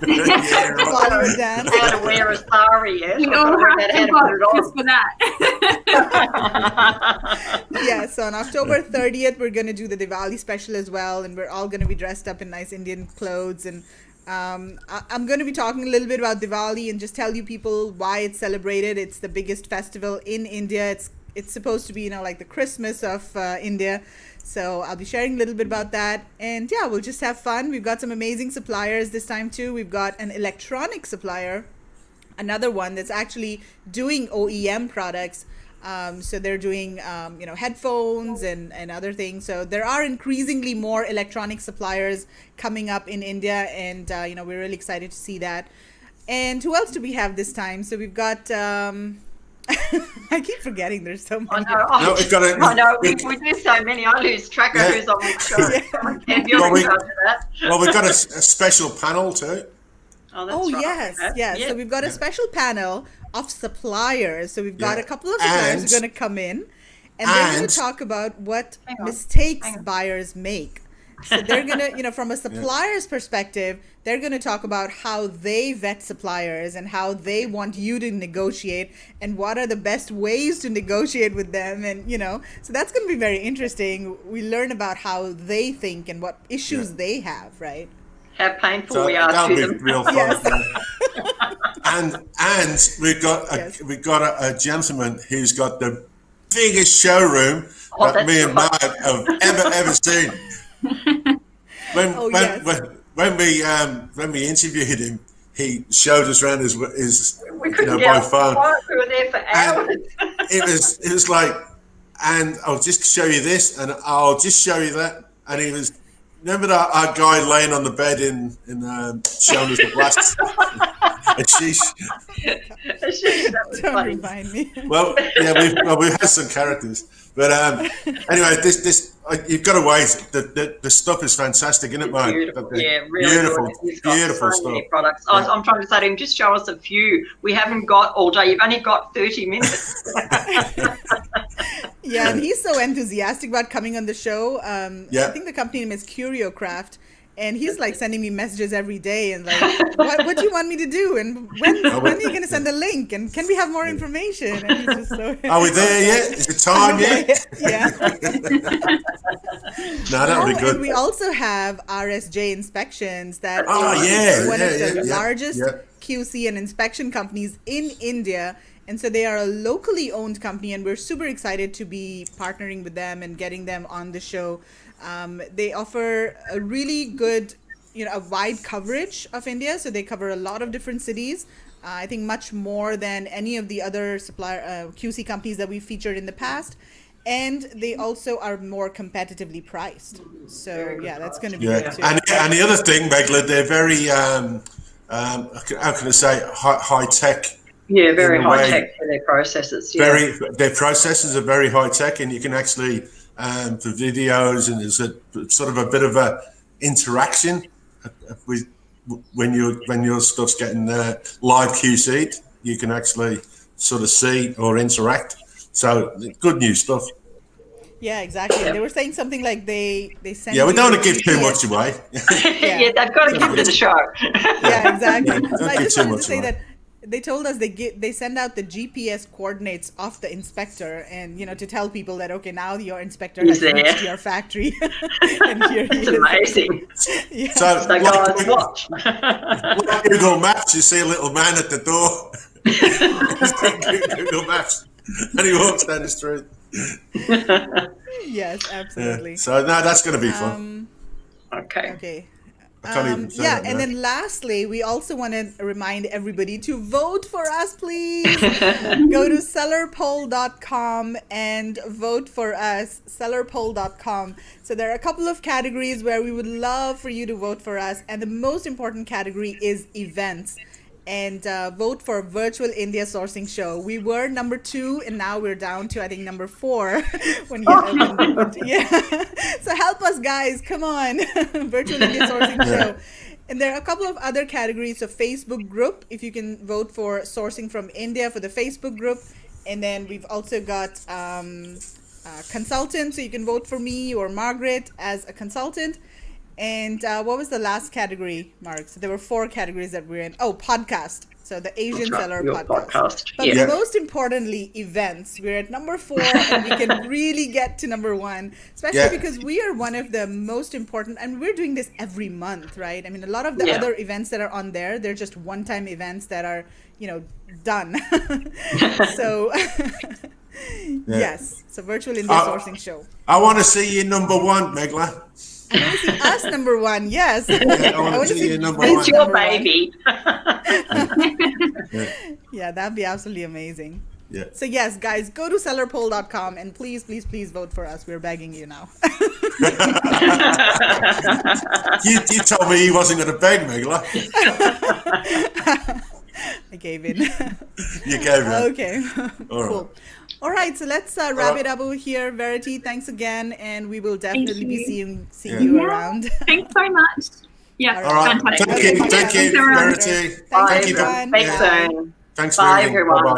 Diwali dance. I'm going to wear a sari, yes. We all have to vote just for that. Yeah, so on October 30th, we're going to do the Diwali special as well. And we're all going to be dressed up in nice Indian clothes and I'm going to be talking a little bit about Diwali and just tell you people why it's celebrated. It's the biggest festival in India. It's supposed to be, like the Christmas of India. So I'll be sharing a little bit about that. And yeah, we'll just have fun. We've got some amazing suppliers this time too. We've got an electronic supplier, another one that's actually doing OEM products. So they're doing, headphones and other things. So there are increasingly more electronic suppliers coming up in India, and we're really excited to see that. And who else do we have this time? So we've got. I keep forgetting. There's so many. I know. We do so many. I lose track of who's on which show. Well, we've got a special panel too. Oh, right. Yes, okay. Yes. So we've got a special panel of suppliers. So we've got a couple of suppliers who are going to come in, and they're going to talk about what mistakes buyers make. So they're going to, from a supplier's perspective, they're going to talk about how they vet suppliers and how they want you to negotiate and what are the best ways to negotiate with them. And, so that's going to be very interesting. We learn about how they think and what issues they have, right? How painful we are to them. Real fun. And we've got a gentleman who's got the biggest showroom that me and Mark have ever seen. When we interviewed him, he showed us around his by phone. We were there for hours. It was like, and I'll just show you this, and I'll just show you that, and he was. Remember that our guy laying on the bed in showing us the blast? A sheesh. Don't remind me. Well, yeah, we've had some characters, but anyway, this you've got to wait. The stuff is fantastic, isn't it, mate? Beautiful, really beautiful stuff. Products. I'm trying to say to him, just show us a few. We haven't got all day. You've only got 30 minutes. Yeah, and he's so enthusiastic about coming on the show. I think the company name is CurioCraft, and he's like sending me messages every day and like, what do you want me to do? And when are you going to send a link? And can we have more information? And he's just so. Are we there yet? Is it time yet? Yeah. No, that would be good. And we also have RSJ Inspections that is one of the largest QC and inspection companies in India. And so they are a locally owned company, and we're super excited to be partnering with them and getting them on the show. They offer a really good, a wide coverage of India. So they cover a lot of different cities. I think much more than any of the other supplier QC companies that we've featured in the past. And they also are more competitively priced. So that's going to be good too. And the other thing, Megla, they're very, how can I say, high tech. Yeah, very high tech for their processes. Yeah. Their processes are very high tech, and you can actually for videos, and there's a sort of a bit of a interaction with when your stuff's getting live QC'd. You can actually sort of see or interact. So good new stuff. Yeah, exactly. They were saying something like they send. Yeah, we don't want to give too much away. Yeah, they've got to give to the show. Yeah, exactly. So I just wanted to say away. that. They told us they send out the GPS coordinates of the inspector, and to tell people that now your inspector has reached your factory. And here he is. Amazing. Yeah. So guys, watch. Like Google Maps, you see a little man at the door. Google Maps, and he walks down the street. Yes, absolutely. Yeah. So that's going to be fun. Okay. And then lastly, we also want to remind everybody to vote for us, please. Go to sellerpoll.com and vote for us, sellerpoll.com. So there are a couple of categories where we would love for you to vote for us, and the most important category is events. And vote for Virtual India Sourcing Show. We were number 2, and now we're down to, I think, number 4. So help us, guys. Come on. Virtual India Sourcing Show. And there are a couple of other categories. So Facebook group, if you can vote for Sourcing from India for the Facebook group. And then we've also got consultant. So you can vote for me or Margaret as a consultant. And what was the last category, Mark? So there were 4 categories that we're in. Oh, podcast. So the Asian That's right, Seller your podcast. But Yeah. most importantly, events. We're at number 4 and we can really get to number 1, especially because we are one of the most important, and we're doing this every month, right? I mean, a lot of the other events that are on there, they're just one-time events that are, done. So yes, so virtual India sourcing show. I want to see you number 1, Megla. I want to see us number 1. Yes. I want to see you number 1. It's your baby. Yeah, that'd be absolutely amazing. Yeah. So yes, guys, go to sellerpoll.com and please, please, please vote for us. We're begging you now. You told me he wasn't going to beg, Megla. I gave in. You gave in. Okay. Cool. All right, so let's wrap it up over here. Verity, thanks again, and we will definitely be seeing you around. Thanks so much. Yeah. All right. Fantastic. Thank you, Verity. Bye, Thank you. everyone. Thanks, Thanks, Bye, Vivian. everyone. Bye-bye.